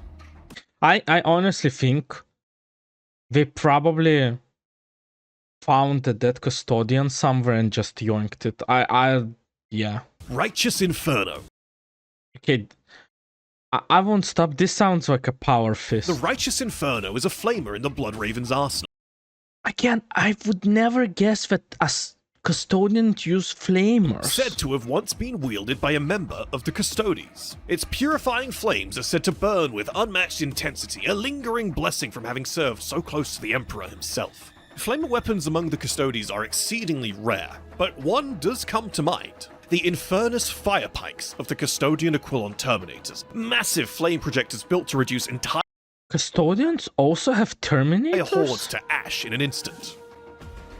I honestly think they probably found the dead Custodian somewhere and just yoinked it. Yeah. Righteous Inferno. Okay, I won't stop. This sounds like a power fist. The Righteous Inferno is a flamer in the Blood Raven's arsenal. Again, I would never guess that custodians use flamers. Said to have once been wielded by a member of the Custodes. Its purifying flames are said to burn with unmatched intensity, a lingering blessing from having served so close to the Emperor himself. Flamer weapons among the Custodes are exceedingly rare, but one does come to mind. The Infernus Fire Pikes of the Custodian Aquilon Terminators. Massive flame projectors built to reduce entire Custodians also have Terminators? hordes to ash in an instant.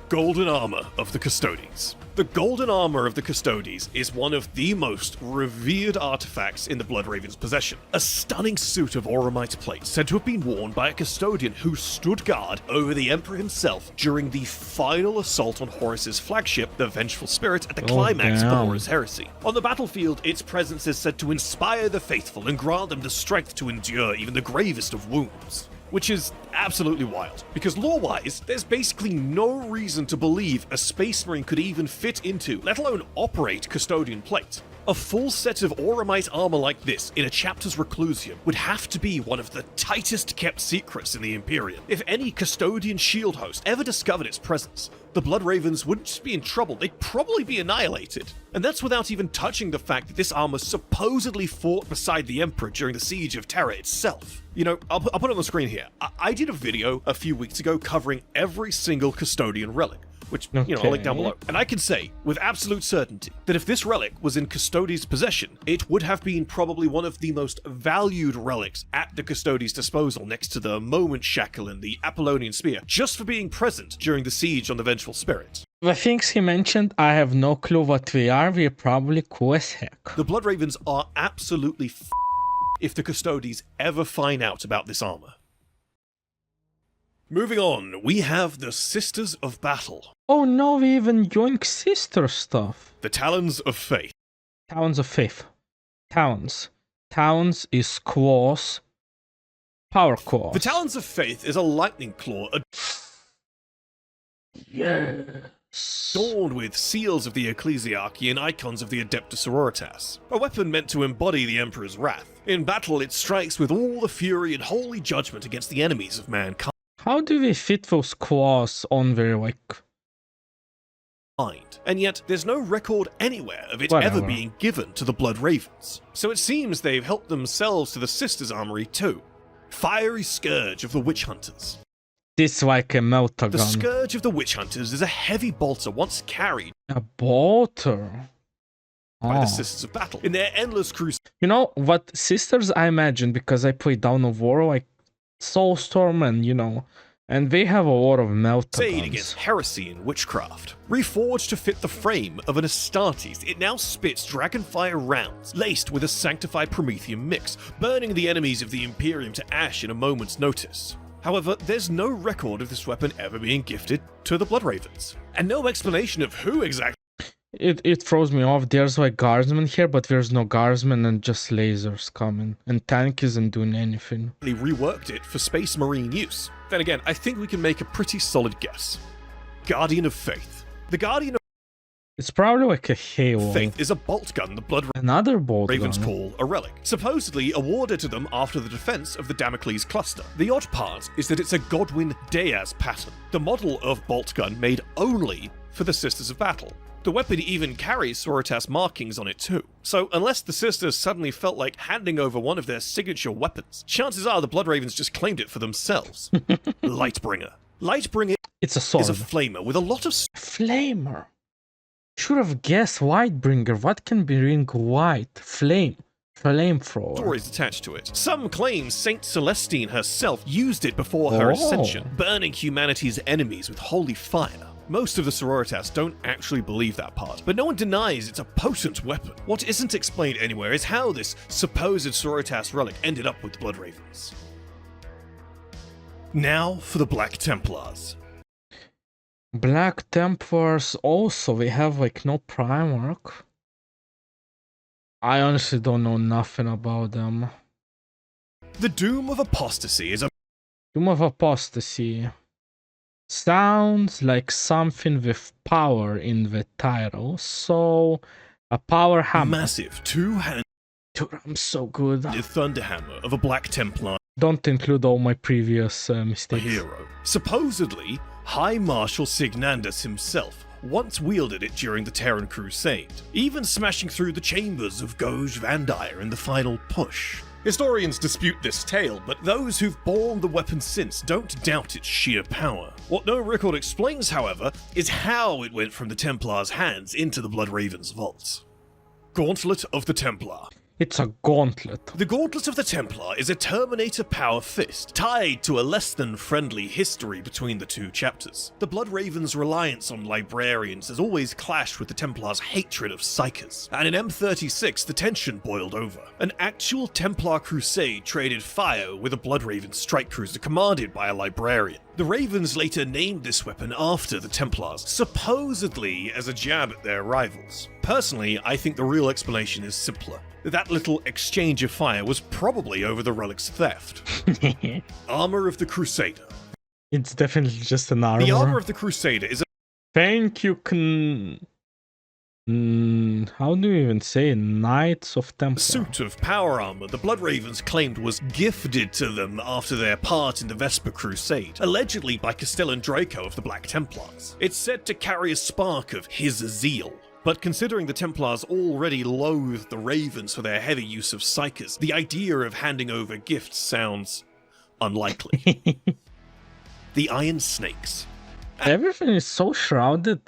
Golden Armor of the Custodes. The Golden Armor of the Custodes is one of the most revered artifacts in the Blood Raven's possession. A stunning suit of Oromite plate said to have been worn by a Custodian who stood guard over the Emperor himself during the final assault on Horus's flagship, the Vengeful Spirit, at the climax of Horus' heresy. On the battlefield, its presence is said to inspire the faithful and grant them the strength to endure even the gravest of wounds. Which is absolutely wild, because lore-wise, there's basically no reason to believe a Space Marine could even fit into, let alone operate, Custodian plate. A full set of Oromite armor like this in a chapter's Reclusium would have to be one of the tightest kept secrets in the Imperium. If any Custodian shield host ever discovered its presence, the Blood Ravens wouldn't just be in trouble, they'd probably be annihilated. And that's without even touching the fact that this armor supposedly fought beside the Emperor during the siege of Terra itself. You know, I'll put it on the screen here. I did a video a few weeks ago covering every single Custodian relic, which, you know, I'll link down below. And I can say, with absolute certainty, that if this relic was in Custodes' possession, it would have been probably one of the most valued relics at the Custodes' disposal next to the Moment Shackle and the Apollonian Spear, just for being present during the siege on the Vengeful Spirit. The things he mentioned, I have no clue what they are. We're probably cool as heck. The Blood Ravens are absolutely if the Custodes ever find out about this armor. Moving on, we have the Sisters of Battle. Oh no, we even yoink sister stuff. The Talons of Faith. Talons of Faith. Talons. Talons is claws. Power claws. The Talons of Faith is a lightning claw adorned with seals of the Ecclesiarchy and icons of the Adeptus Sororitas. A weapon meant to embody the Emperor's wrath. In battle, it strikes with all the fury and holy judgment against the enemies of mankind. How do they fit those claws on their, like... And yet, there's no record anywhere of it ever being given to the Blood Ravens. So it seems they've helped themselves to the Sisters' Armory too. Fiery Scourge of the Witch Hunters. This like a melta The gun. Scourge of the Witch Hunters is a heavy bolter once carried A bolter. by the Oh. Sisters of Battle in their endless crusade You know what sisters I imagine, because I play Dawn of War, like Soulstorm and and they have a lot of melta guns. against heresy and witchcraft. Reforged to fit the frame of an Astartes, it now spits dragonfire rounds, laced with a sanctified promethium mix, burning the enemies of the Imperium to ash in a moment's notice. However, there's no record of this weapon ever being gifted to the Bloodravens, and no explanation of who exactly It throws me off. There's like guardsmen here, but there's no guardsmen and just lasers coming. And tank isn't doing anything. reworked it for Space Marine use. Then again, I think we can make a pretty solid guess. Guardian of Faith. The Guardian of It's probably like a Halo. Faith is a bolt gun the Blood Another bolt Ravens gun. call a relic, supposedly awarded to them after the defense of the Damocles cluster. The odd part is that it's a Godwin Diaz pattern, the model of bolt gun made only for the Sisters of Battle. The weapon even carries Soritas markings on it too. So unless the Sisters suddenly felt like handing over one of their signature weapons, chances are the Bloodravens just claimed it for themselves. Lightbringer. Lightbringer It's a sword. is a flamer with a lot of Flamer. Should have guessed Whitebringer. What can bring white? Flamethrower. stories attached to it. Some claim Saint Celestine herself used it before her ascension, burning humanity's enemies with holy fire. Most of the Sororitas don't actually believe that part, but no one denies it's a potent weapon. What isn't explained anywhere is how this supposed Sororitas relic ended up with the Bloodravens. Now for the Black Templars. Black Templars also, they have like no Primarch. I honestly don't know nothing about them. The Doom of Apostasy is a Doom of Apostasy. Sounds like something with power in the title, so a power hammer. massive two-handed Dude, I'm so good. thunderhammer of a Black Templar Don't include all my previous mistakes. hero. Supposedly, High Marshal Signandus himself once wielded it during the Terran Crusade, even smashing through the chambers of Goj Vandir in the final push. Historians dispute this tale, but those who've borne the weapon since don't doubt its sheer power. What no record explains, however, is how it went from the Templars' hands into the Bloodraven's vaults. Gauntlet of the Templar. It's a gauntlet. The Gauntlet of the Templar is a Terminator power fist, tied to a less than friendly history between the two chapters. The Bloodraven's reliance on librarians has always clashed with the Templars' hatred of psychers, and in M36 the tension boiled over. An actual Templar crusade traded fire with a Bloodraven strike cruiser commanded by a librarian. The Ravens later named this weapon after the Templars, supposedly as a jab at their rivals. Personally, I think the real explanation is simpler. That little exchange of fire was probably over the relic's theft. Armor of the Crusader. It's definitely just an armor. The armor of the Crusader is a Thank you, how do you even say Knights of Templar? suit of power armor the Bloodravens claimed was gifted to them after their part in the Vesper Crusade, allegedly by Castellan Draco of the Black Templars. It's said to carry a spark of his zeal. But considering the Templars already loathed the Ravens for their heavy use of psychers, the idea of handing over gifts sounds unlikely. The Iron Snakes. Everything is so shrouded,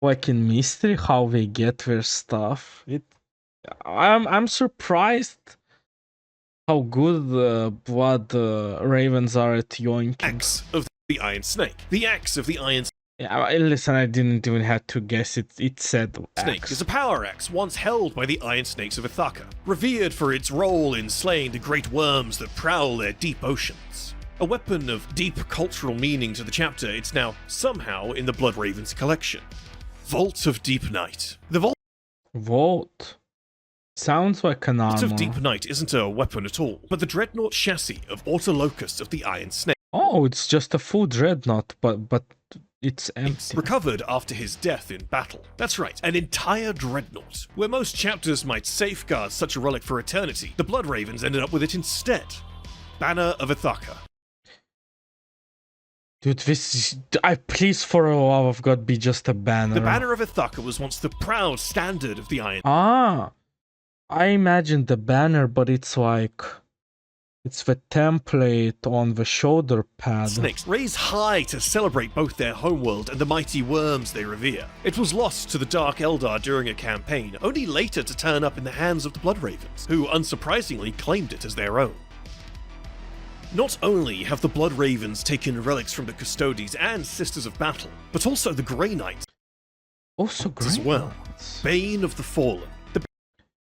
like in mystery, how they get their stuff. I'm surprised how good the blood ravens are at yoinking. Axe of the Iron Snake. The Axe of the Iron Yeah, listen, I didn't even have to guess it. It said Snake axe. is a power axe once held by the Iron Snakes of Ithaca, revered for its role in slaying the great worms that prowl their deep oceans. A weapon of deep cultural meaning to the chapter, it's now somehow in the Bloodravens collection. Vault of Deep Night. The Vault. Sounds like an Vault armor. of Deep Night isn't a weapon at all, but the dreadnought chassis of Autolocust of the Iron Snake. Oh, it's just a full dreadnought, but it's empty. Recovered after his death in battle. That's right, an entire dreadnought. Where most chapters might safeguard such a relic for eternity, the Bloodravens ended up with it instead. Banner of Ithaca. Dude, this is... please, for the love of God, be just a banner. The Banner of Ithaca was once the proud standard of the Iron. Ah, I imagined the banner, but it's like It's the template on the shoulder pad. Snakes raise high to celebrate both their homeworld and the mighty worms they revere. It was lost to the Dark Eldar during a campaign, only later to turn up in the hands of the Blood Ravens, who unsurprisingly claimed it as their own. Not only have the Blood Ravens taken relics from the Custodes and Sisters of Battle, but also the Grey Knights Also Grey as well. Knights. Bane of the Fallen.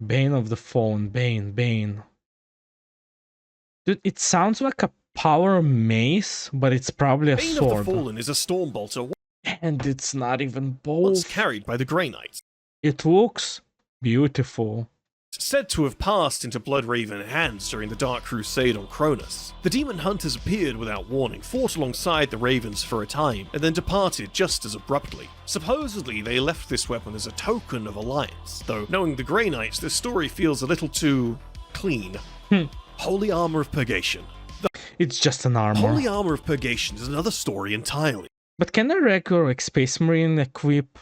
Bane of the Fallen. Bane. Dude, it sounds like a power mace, but it's probably a Bane sword. of the Fallen is a Stormbolter And it's not even once both. carried by the Grey Knights, It looks beautiful. said to have passed into Blood Raven hands during the Dark Crusade on Cronus. The Demon Hunters appeared without warning, fought alongside the Ravens for a time, and then departed just as abruptly. Supposedly, they left this weapon as a token of alliance, though knowing the Grey Knights, this story feels a little too clean. Holy Armor of Purgation. It's just an armor. Holy Armor of Purgation is another story entirely. But can a regular Space Marine equip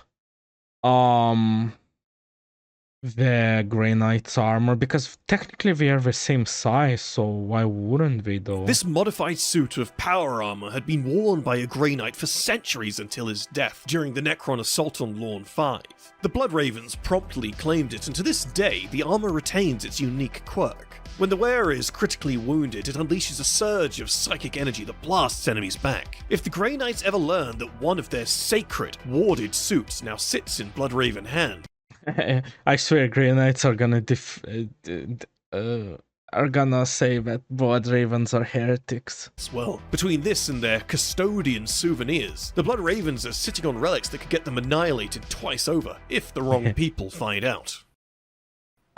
the Grey Knight's armor? Because technically they are the same size, so why wouldn't they though? This modified suit of power armor had been worn by a Grey Knight for centuries until his death during the Necron assault on Lorn 5. The Blood Ravens promptly claimed it, and to this day, the armor retains its unique quirk. When the wearer is critically wounded, it unleashes a surge of psychic energy that blasts enemies back. If the Grey Knights ever learn that one of their sacred, warded suits now sits in Blood Raven hand, I swear Grey Knights are gonna are gonna say that Blood Ravens are heretics. as well. Between this and their custodian souvenirs, the Blood Ravens are sitting on relics that could get them annihilated twice over, if the wrong people find out.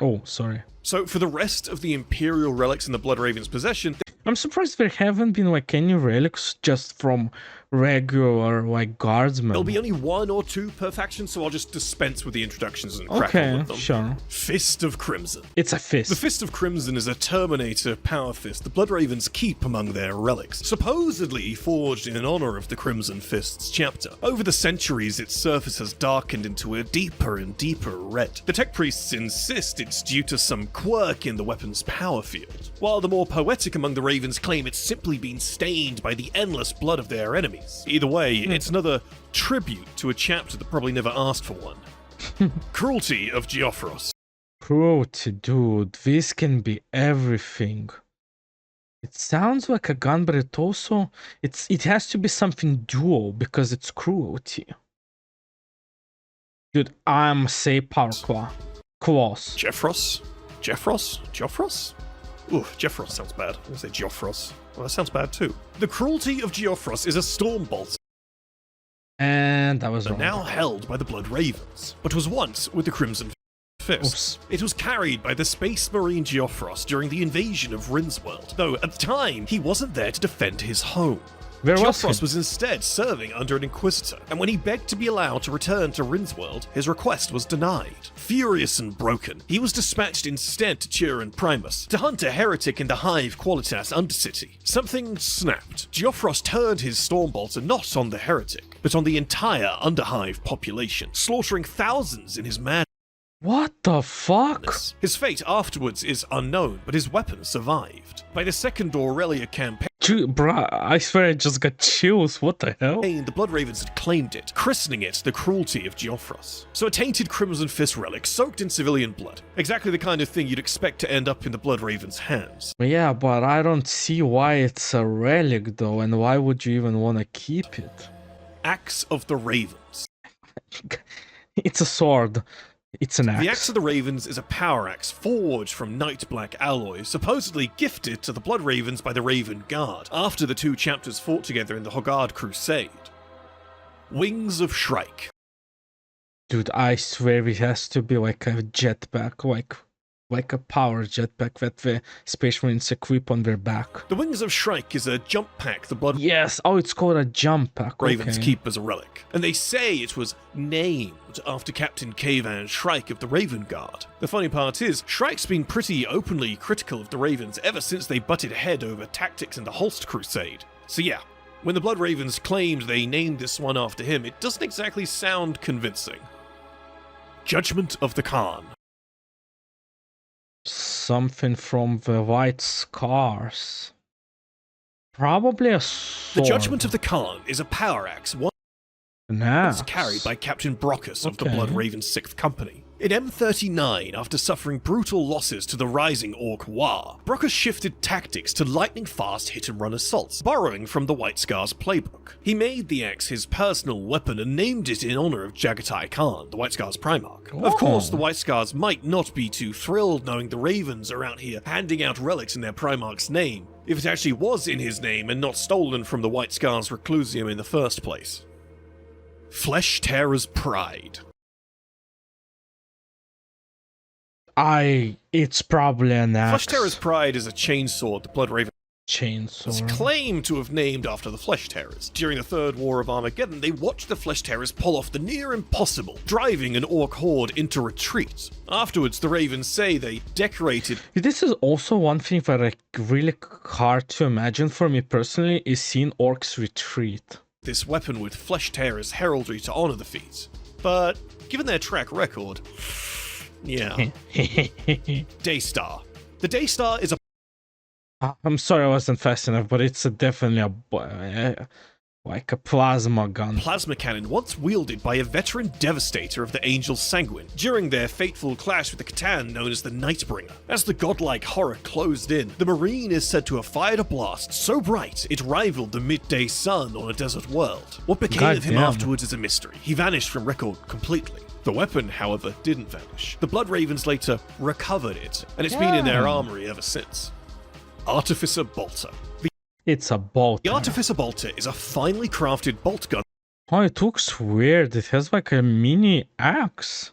Oh, sorry. So for the rest of the Imperial relics in the Blood Raven's possession, I'm surprised there haven't been like any relics just from regular like guardsmen. there'll be only one or two per faction, so I'll just dispense with the introductions and crack on Okay, with them. sure. Fist of Crimson. It's a fist. The Fist of Crimson is a Terminator power fist the Blood Ravens keep among their relics, supposedly forged in honor of the Crimson Fist's chapter. Over the centuries, its surface has darkened into a deeper and deeper red. The tech priests insist it's due to some quirk in the weapon's power field, while the more poetic among the Ravens claim it's simply been stained by the endless blood of their enemies. Either way, it's another tribute to a chapter that probably never asked for one. Cruelty of Geoffros. Cruelty, dude. This can be everything. It sounds like a gun, but it has to be something dual because it's cruelty. Dude, I'm say power claws. Geoffros? Geoffros? Ooh, Geoffros sounds bad. I'm gonna say Geoffros. Well, that sounds bad too. The Cruelty of Geoffros is a Stormbolt And that was wrong. now held by the Blood Ravens, but was once with the Crimson Fist. Oops. It was carried by the Space Marine Geoffros during the invasion of Rinsworld, though at the time he wasn't there to defend his home. Where was Geoffros he? was instead serving under an Inquisitor, and when he begged to be allowed to return to Rinsworld, his request was denied. Furious and broken, he was dispatched instead to Turin Primus to hunt a heretic in the Hive Qualitas Undercity. Something snapped. Geoffros turned his Stormbolter not on the heretic, but on the entire Underhive population, slaughtering thousands in his madness. What the fuck? His fate afterwards is unknown, but his weapon survived. By the Second Aurelia campaign, Bruh, I swear I just got chills. What the hell? the Blood Ravens had claimed it, christening it the Cruelty of Geoffros. So a tainted Crimson Fist relic soaked in civilian blood. Exactly the kind of thing you'd expect to end up in the Blood Ravens' hands. Yeah, but I don't see why it's a relic though, and why would you even want to keep it? Axe of the Ravens. It's a sword. It's an axe. The Axe of the Ravens is a power axe forged from night black alloy, supposedly gifted to the Blood Ravens by the Raven Guard, after the two chapters fought together in the Hogard Crusade. Wings of Shrike. Dude, I swear it has to be like a jetpack, like a power jetpack that the Space Marines equip on their back. The Wings of Shrike is a jump pack the Blood Yes, oh, it's called a jump pack. Ravens Okay. keep as a relic, and they say it was named after Captain Kavan Shrike of the Raven Guard. The funny part is, Shrike's been pretty openly critical of the Ravens ever since they butted head over tactics in the Holst Crusade. So yeah, when the Blood Ravens claimed they named this one after him, it doesn't exactly sound convincing. Judgment of the Khan. something from the White Scars. Probably a sword. The Judgment of the Khan is a power axe once carried by Captain Brockus of the Blood Raven's 6th Company. In M39, after suffering brutal losses to the rising Orc War, Brockus shifted tactics to lightning-fast hit-and-run assaults, borrowing from the White Scars playbook. He made the axe his personal weapon and named it in honor of Jagatai Khan, the White Scars Primarch. Of course, the White Scars might not be too thrilled knowing the Ravens are out here handing out relics in their Primarch's name, if it actually was in his name and not stolen from the White Scars Reclusium in the first place. Flesh Tearer's Pride. It's probably an axe. Flesh Tearer's Pride is a chainsword the Blood Raven Chainsaw. is claimed to have named after the Flesh Tearers. During the Third War of Armageddon, they watched the Flesh Tearers pull off the near impossible, driving an Orc horde into retreat. Afterwards, the Ravens say they decorated... This is also one thing that like really hard to imagine for me personally, is seeing orcs retreat. this weapon with Flesh Tearer's heraldry to honor the feat. But given their track record, yeah. Daystar. The Daystar is a... I'm sorry I wasn't fast enough, but it's definitely like a plasma gun. Plasma cannon once wielded by a veteran devastator of the Angels Sanguine during their fateful clash with the Catan known as the Nightbringer. As the godlike horror closed in, the Marine is said to have fired a blast so bright it rivaled the midday sun on a desert world. What became of him afterwards is a mystery. He vanished from record completely. The weapon, however, didn't vanish. The Blood Ravens later recovered it, and it's been in their armory ever since. Artificer Bolter. It's a bolt. The Artificer Bolter is a finely crafted bolt gun. Oh, it looks weird. It has like a mini axe.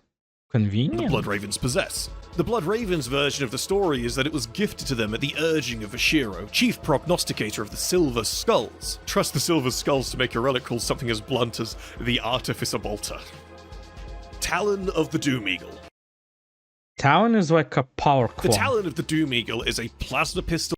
Convenient. The Blood Ravens possess. The Blood Ravens version of the story is that it was gifted to them at the urging of Vashiro, chief prognosticator of the Silver Skulls. Trust the Silver Skulls to make a relic called something as blunt as the Artificer Bolter. Talon of the Doom Eagle. Talon is like a power claw. The Talon of the Doom Eagle is a plasma pistol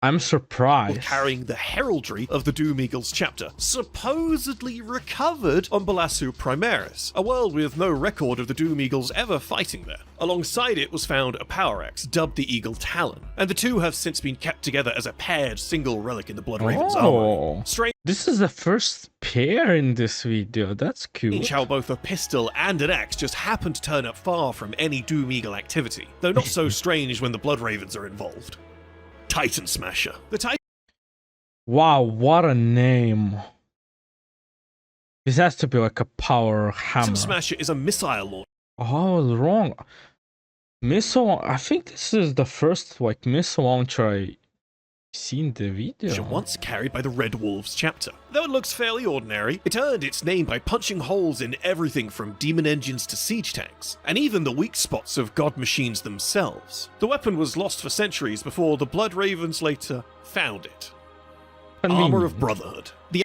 I'm surprised. carrying the heraldry of the Doom Eagle's chapter, supposedly recovered on Balassu Primaris, a world with no record of the Doom Eagles ever fighting there. Alongside it was found a power axe, dubbed the Eagle Talon, and the two have since been kept together as a paired single relic in the Blood Raven's armory. Strange This is the first pair in this video. That's cute. how both a pistol and an axe just happen to turn up far from any Doom Eagle activity, though not so strange when the Blood Ravens are involved. Titan Smasher. The Titan Wow, what a name. This has to be like a power hammer. Smasher is a missile launcher. Oh, I was wrong. Missile. I think this is the first like missile launcher I seen the video. Once carried by the Red Wolves chapter. Though it looks fairly ordinary, it earned its name by punching holes in everything from demon engines to siege tanks, and even the weak spots of god machines themselves. The weapon was lost for centuries before the Blood Ravens later found it. Armor of Brotherhood. The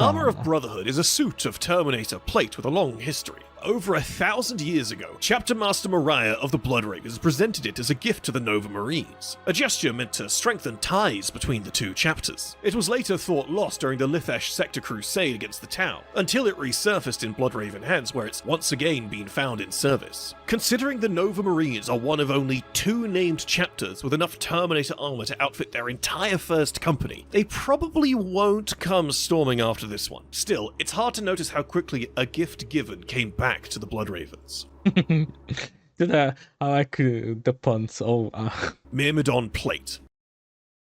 Armor of Brotherhood is a suit of Terminator plate with a long history. Over 1,000 years ago, Chapter Master Mariah of the Blood Ravens presented it as a gift to the Nova Marines, a gesture meant to strengthen ties between the two chapters. It was later thought lost during the Lithash Sector Crusade against the Tau, until it resurfaced in Blood Raven hands where it's once again been found in service. Considering the Nova Marines are one of only 2 named chapters with enough Terminator armor to outfit their entire first company, they probably won't come storming after this one. Still, it's hard to notice how quickly a gift given came back to the Blood Ravens. I like the puns. Myrmidon Plate.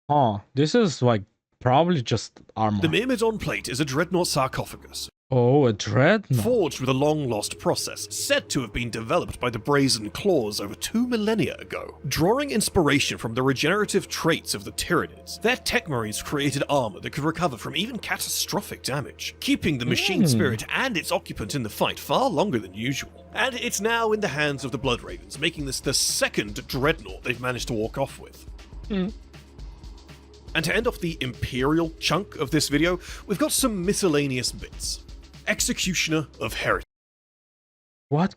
Oh, this is like probably just armor. The Myrmidon Plate is a dreadnought sarcophagus. Oh, a dreadnought. Forged with a long-lost process, said to have been developed by the Brazen Claws over 2 millennia ago. Drawing inspiration from the regenerative traits of the Tyranids, their tech marines created armor that could recover from even catastrophic damage, keeping the machine spirit and its occupant in the fight far longer than usual. And it's now in the hands of the Blood Ravens, making this the second dreadnought they've managed to walk off with. And to end off the Imperial chunk of this video, we've got some miscellaneous bits. Executioner of Heritage. What?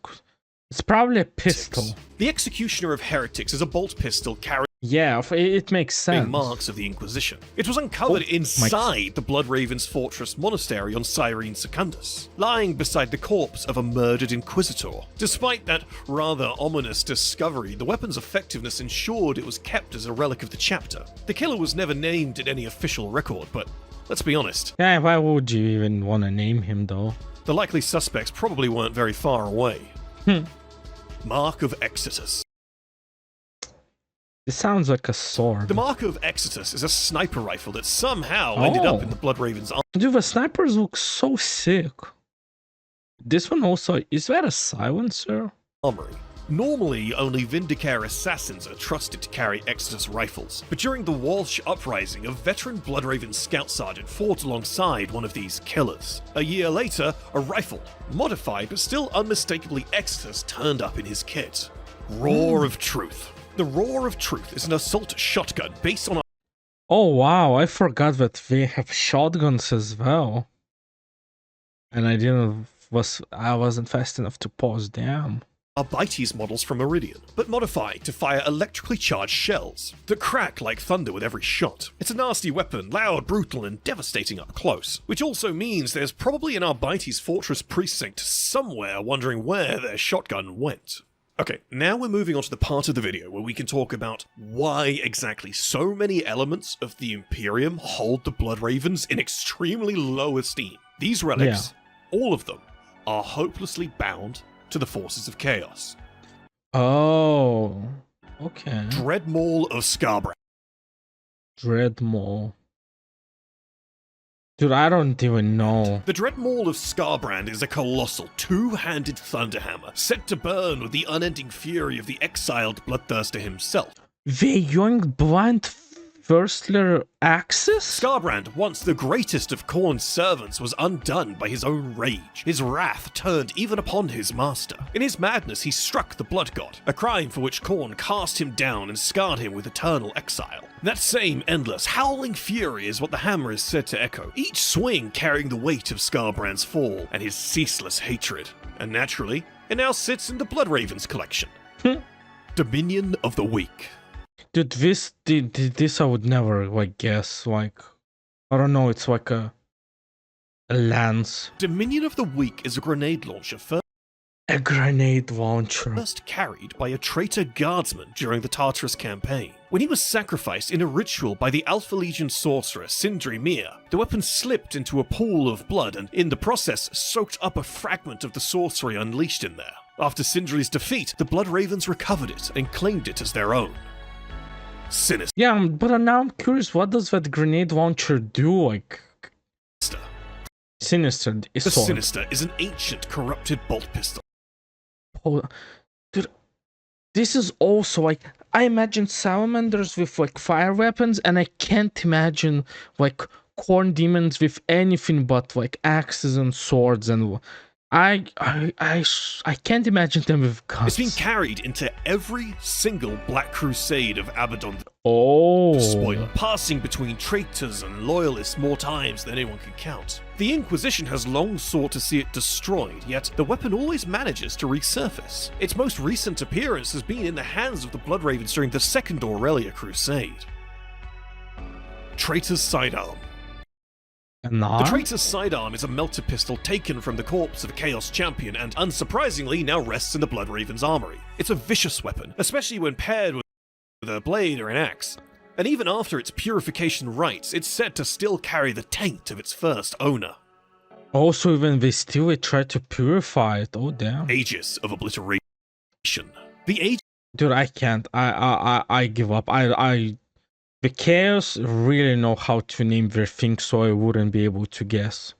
It's probably a pistol. The Executioner of Heretics is a bolt pistol carrying Yeah, it makes sense. marks of the Inquisition. It was uncovered inside the Bloodraven's fortress monastery on Cyrene Secundus, lying beside the corpse of a murdered Inquisitor. Despite that rather ominous discovery, the weapon's effectiveness ensured it was kept as a relic of the chapter. The killer was never named in any official record, but let's be honest. Yeah, why would you even want to name him though? The likely suspects probably weren't very far away. Mark of Exitus. It sounds like a sword. The Mark of Exitus is a sniper rifle that somehow ended up in the Bloodraven's arm. Dude, the snipers look so sick. This one also, is that a silencer? Armory. Normally, only Vindicare assassins are trusted to carry Exitus rifles, but during the Walsh Uprising, a veteran Bloodraven scout sergeant fought alongside one of these killers. A year later, a rifle, modified but still unmistakably Exitus, turned up in his kit. Roar of Truth. The Roar of Truth is an assault shotgun based on a... Oh wow, I forgot that they have shotguns as well. And I wasn't fast enough to pause, damn. Arbites models from Meridian, but modified to fire electrically charged shells that crack like thunder with every shot. It's a nasty weapon, loud, brutal, and devastating up close, which also means there's probably an Arbites fortress precinct somewhere wondering where their shotgun went. Okay, now we're moving on to the part of the video where we can talk about why exactly so many elements of the Imperium hold the Bloodravens in extremely low esteem. These relics, all of them, are hopelessly bound to the forces of chaos. Oh, okay. Dreadmaul of Scarbrand. Dreadmaul. Dude, I don't even know. The Dreadmaul of Scarbrand is a colossal, two-handed thunderhammer, set to burn with the unending fury of the exiled Bloodthirster himself. The young blind Firstler Axis? Scarbrand, once the greatest of Khorne's servants, was undone by his own rage. His wrath turned even upon his master. In his madness, he struck the Blood God, a crime for which Khorne cast him down and scarred him with eternal exile. That same endless, howling fury is what the hammer is said to echo, each swing carrying the weight of Scarbrand's fall and his ceaseless hatred. And naturally, it now sits in the Bloodraven's collection. Dominion of the Weak. Dude, this I would never, like, guess, like, I don't know, it's like a lance. Dominion of the Weak is a grenade launcher A grenade launcher. first carried by a traitor guardsman during the Tartarus campaign. When he was sacrificed in a ritual by the Alpha Legion sorcerer Sindri Mir, the weapon slipped into a pool of blood and, in the process, soaked up a fragment of the sorcery unleashed in there. After Sindri's defeat, the Bloodravens recovered it and claimed it as their own. Sinister. Yeah, but now I'm curious, what does that grenade launcher do? Like, Sinister. The Sinister is an ancient, corrupted bolt pistol. Oh, dude, this is also like, I imagine salamanders with like fire weapons, and I can't imagine like Khorne demons with anything but like axes and swords, and I can't imagine them with guns. It's been carried into every single Black Crusade of Abaddon. Oh. Spoiler. Passing between traitors and loyalists more times than anyone can count. The Inquisition has long sought to see it destroyed, yet the weapon always manages to resurface. Its most recent appearance has been in the hands of the Bloodravens during the Second Aurelia Crusade. Traitor's Sidearm. The Traitor's Sidearm is a melter pistol taken from the corpse of a Chaos Champion and, unsurprisingly, now rests in the Bloodraven's armory. It's a vicious weapon, especially when paired with a blade or an axe. And even after its purification rites, it's said to still carry the taint of its first owner. Also, even they still try to purify it. Oh, damn. Aegis of Obliteration. The Aegis... Dude, I can't. I give up. The Chaos really know how to name their things, so I wouldn't be able to guess.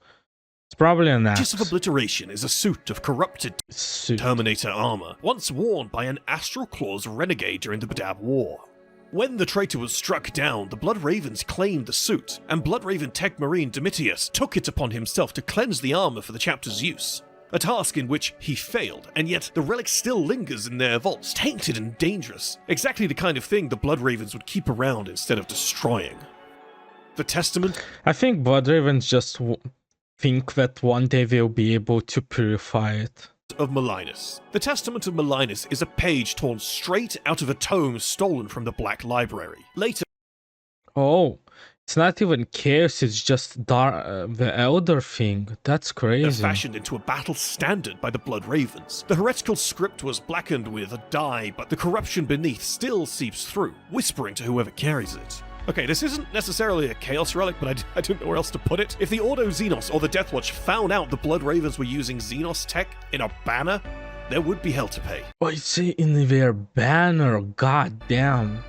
It's probably an axe. Aegis of Obliteration is a suit of corrupted Terminator armor, once worn by an Astral Claws renegade during the Badab War. When the traitor was struck down, the Bloodravens claimed the suit, and Bloodraven Tech Marine Domitius took it upon himself to cleanse the armor for the chapter's use. A task in which he failed, and yet the relic still lingers in their vaults, tainted and dangerous. Exactly the kind of thing the Bloodravens would keep around instead of destroying. The Testament? I think Bloodravens just think that one day they'll be able to purify it. of Malinus. The Testament of Malinus is a page torn straight out of a tome stolen from the Black Library. Later, it's not even chaos, it's just the elder thing. That's crazy. fashioned into a battle standard by the Blood Ravens. The heretical script was blackened with a dye, but the corruption beneath still seeps through, whispering to whoever carries it. Okay, this isn't necessarily a Chaos Relic, but I don't know where else to put it. If the Ordo Xenos or the Deathwatch found out the Blood Ravens were using Xenos tech in a banner, there would be hell to pay. Oh, it's in their banner, god damn.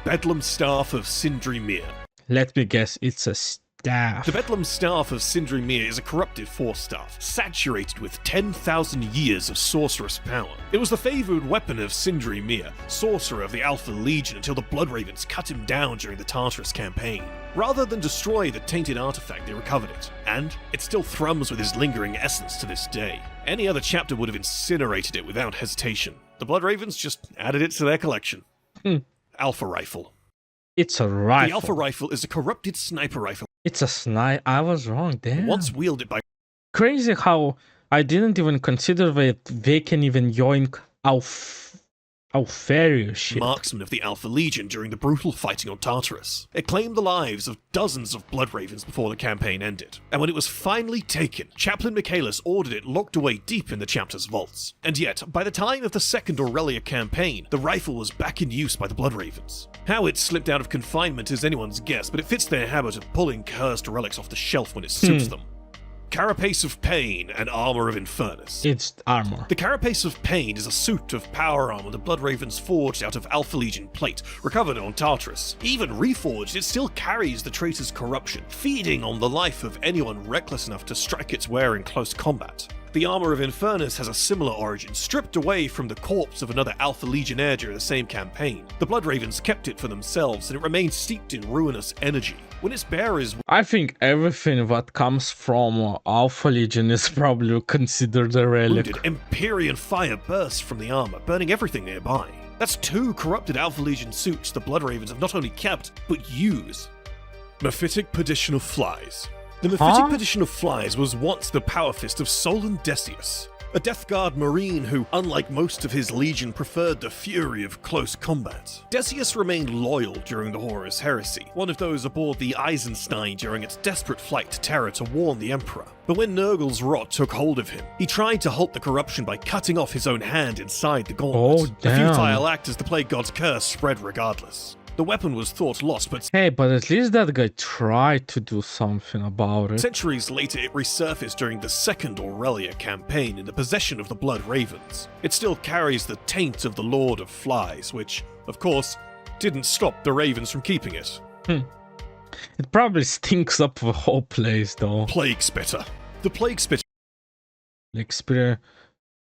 Bedlam Staff of Sindri Mir. Let me guess, it's a staff. The Bedlam Staff of Sindri Mir is a corrupted force staff, saturated with 10,000 years of sorcerous power. It was the favoured weapon of Sindri Mir, sorcerer of the Alpha Legion, until the Blood Ravens cut him down during the Tartarus campaign. Rather than destroy the tainted artifact, they recovered it, and it still thrums with his lingering essence to this day. Any other chapter would have incinerated it without hesitation. The Blood Ravens just added it to their collection. Alpha Rifle. It's a rifle. The Alpha Rifle is a corrupted sniper rifle. It's a sniper. I was wrong, damn. Once wielded by... Crazy how I didn't even consider that they can even yoink Alfaria shit. Marksman of the Alpha Legion during the brutal fighting on Tartarus. It claimed the lives of dozens of Blood Ravens before the campaign ended, and when it was finally taken, Chaplain Michaelis ordered it locked away deep in the chapter's vaults. And yet, by the time of the second Aurelia campaign, the rifle was back in use by the Blood Ravens. How it slipped out of confinement is anyone's guess, but it fits their habit of pulling cursed relics off the shelf when it suits them. Carapace of Pain and Armor of Infernus. It's armor. The Carapace of Pain is a suit of power armor the Blood Ravens forged out of Alpha Legion plate, recovered on Tartarus. Even reforged, it still carries the traitor's corruption, feeding on the life of anyone reckless enough to strike its wearer in close combat. The Armor of Infernus has a similar origin, stripped away from the corpse of another Alpha Legionnaire during the same campaign. The Blood Ravens kept it for themselves, and it remains steeped in ruinous energy. When its bearer is... I think everything that comes from Alpha Legion is probably considered a relic. wounded, Empyrean fire bursts from the armor, burning everything nearby. That's 2 corrupted Alpha Legion suits the Blood Ravens have not only kept, but use. Mephitic Perdition of Flies. The Mephitic Perdition of Flies was once the power fist of Solon Decius, a Death Guard Marine who, unlike most of his legion, preferred the fury of close combat. Decius remained loyal during the Horus Heresy, one of those aboard the Eisenstein during its desperate flight to Terra to warn the Emperor. But when Nurgle's rot took hold of him, he tried to halt the corruption by cutting off his own hand inside the gauntlet. Oh, damn. A futile act as the Plague God's curse spread regardless. The weapon was thought lost, but Hey, but at least that guy tried to do something about it. centuries later it resurfaced during the second Aurelia campaign in the possession of the Blood Ravens. It still carries the taint of the Lord of Flies, which, of course, didn't stop the Ravens from keeping it. It probably stinks up the whole place, though. Plague Spitter. The Plague Spitter Like,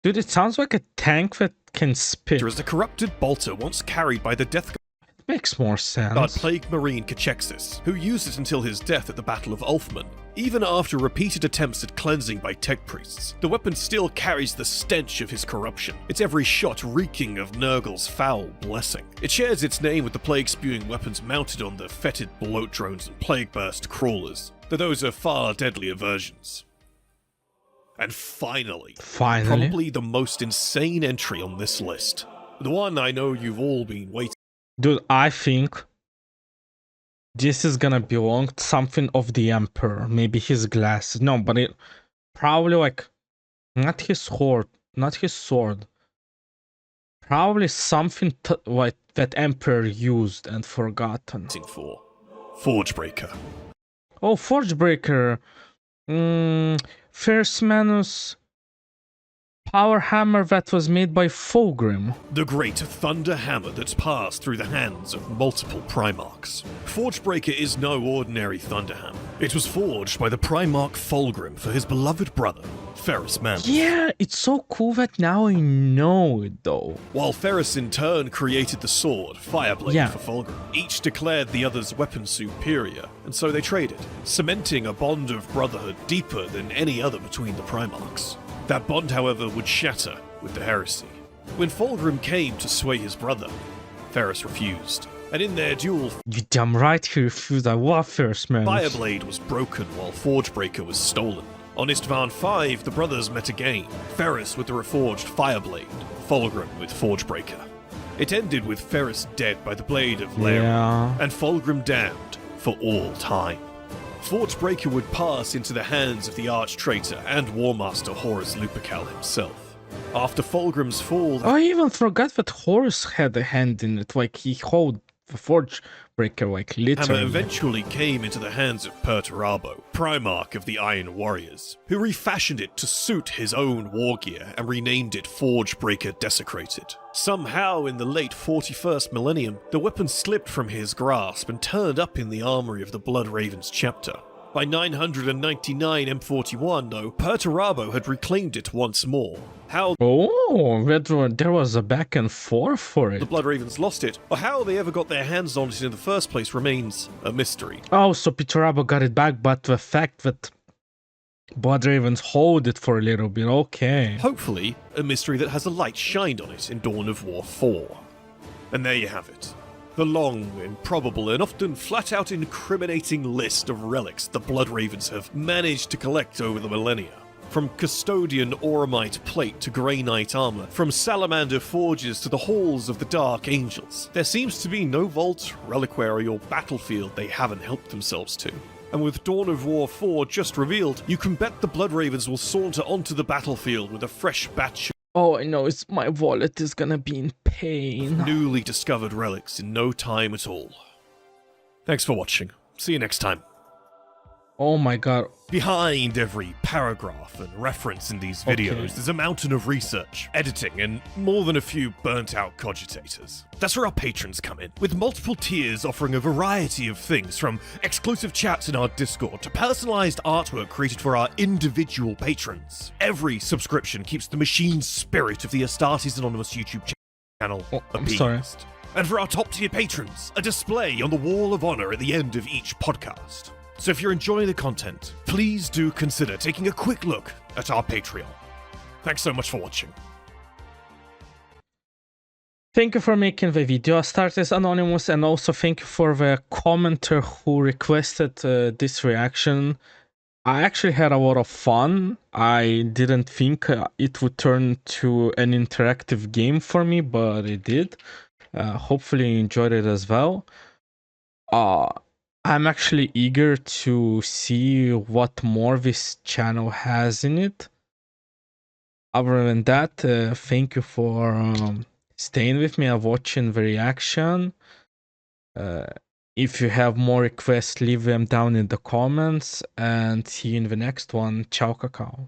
dude, it sounds like a tank that can spit. is a corrupted bolter once carried by the Death Makes more Guard sense. Plague Marine Cachexis, who used it until his death at the Battle of Ulfman. Even after repeated attempts at cleansing by tech priests, the weapon still carries the stench of his corruption, its every shot reeking of Nurgle's foul blessing. It shares its name with the plague-spewing weapons mounted on the fetid bloat drones and plague-burst crawlers, though those are far deadlier versions. And finally, probably the most insane entry on this list. The one I know you've all been waiting. Dude, I think this is gonna belong to something of the Emperor. Maybe his glasses. No, but it probably like not his sword, not his sword. Probably something like that Emperor used and forgotten. For Forgebreaker. Oh, Forgebreaker. First Manus power hammer that was made by Fulgrim. The great thunder hammer that's passed through the hands of multiple Primarchs. Forgebreaker is no ordinary thunder hammer. It was forged by the Primarch Fulgrim for his beloved brother, Ferrus Manus. Yeah, it's so cool that now I know it though. While Ferrus in turn created the sword, Fireblade, for Fulgrim. Each declared the other's weapon superior, and so they traded, cementing a bond of brotherhood deeper than any other between the Primarchs. That bond, however, would shatter with the heresy. When Fulgrim came to sway his brother, Ferrus refused. And in their duel, you damn right he refused. I love Ferrus Manus. Fireblade was broken while Forgebreaker was stolen. On Istvan 5, the brothers met again, Ferris with the reforged Fireblade, Fulgrim with Forgebreaker. It ended with Ferris dead by the blade of Laeron, and Fulgrim damned for all time. Forgebreaker would pass into the hands of the arch-traitor and Warmaster Horus Lupercal himself. After Fulgrim's fall... I even forgot that Horus had a hand in it, like he held the Forgebreaker, like literally. Hammer eventually came into the hands of Perturabo, Primarch of the Iron Warriors, who refashioned it to suit his own war gear and renamed it Forgebreaker Desecrated. Somehow, in the late 41st millennium, the weapon slipped from his grasp and turned up in the armory of the Blood Ravens chapter. By 999 M41, though, Perturabo had reclaimed it once more. How there was a back and forth for it. the Blood Ravens lost it, or how they ever got their hands on it in the first place remains a mystery. Oh, so Perturabo got it back, but the fact that Blood Ravens hold it for a little bit, okay. Hopefully, a mystery that has a light shined on it in Dawn of War 4. And there you have it. The long, improbable, and often flat-out incriminating list of relics the Blood Ravens have managed to collect over the millennia. From custodian Auramite plate to Grey Knight armor, from salamander forges to the halls of the Dark Angels, there seems to be no vault, reliquary, or battlefield they haven't helped themselves to. And with Dawn of War 4 just revealed, you can bet the Blood Ravens will saunter onto the battlefield with a fresh batch of Oh, I know, it's my wallet is gonna be in pain. newly discovered relics in no time at all. Thanks for watching. See you next time. Oh my god. Behind every paragraph and reference in these videos, there's a mountain of research, editing, and more than a few burnt-out cogitators. That's where our patrons come in, with multiple tiers offering a variety of things, from exclusive chats in our Discord to personalized artwork created for our individual patrons. Every subscription keeps the machine spirit of the Astartes Anonymous YouTube channel appeased. And for our top-tier patrons, a display on the Wall of Honor at the end of each podcast. So if you're enjoying the content, please do consider taking a quick look at our Patreon. Thanks so much for watching. Thank you for making the video, Astartes Anonymous, and also thank you for the commenter who requested this reaction. I actually had a lot of fun. I didn't think it would turn to an interactive game for me, but it did. Hopefully you enjoyed it as well. I'm actually eager to see what more this channel has in it. Other than that, thank you for staying with me and watching the reaction. If you have more requests, leave them down in the comments, and see you in the next one. Ciao, cacao.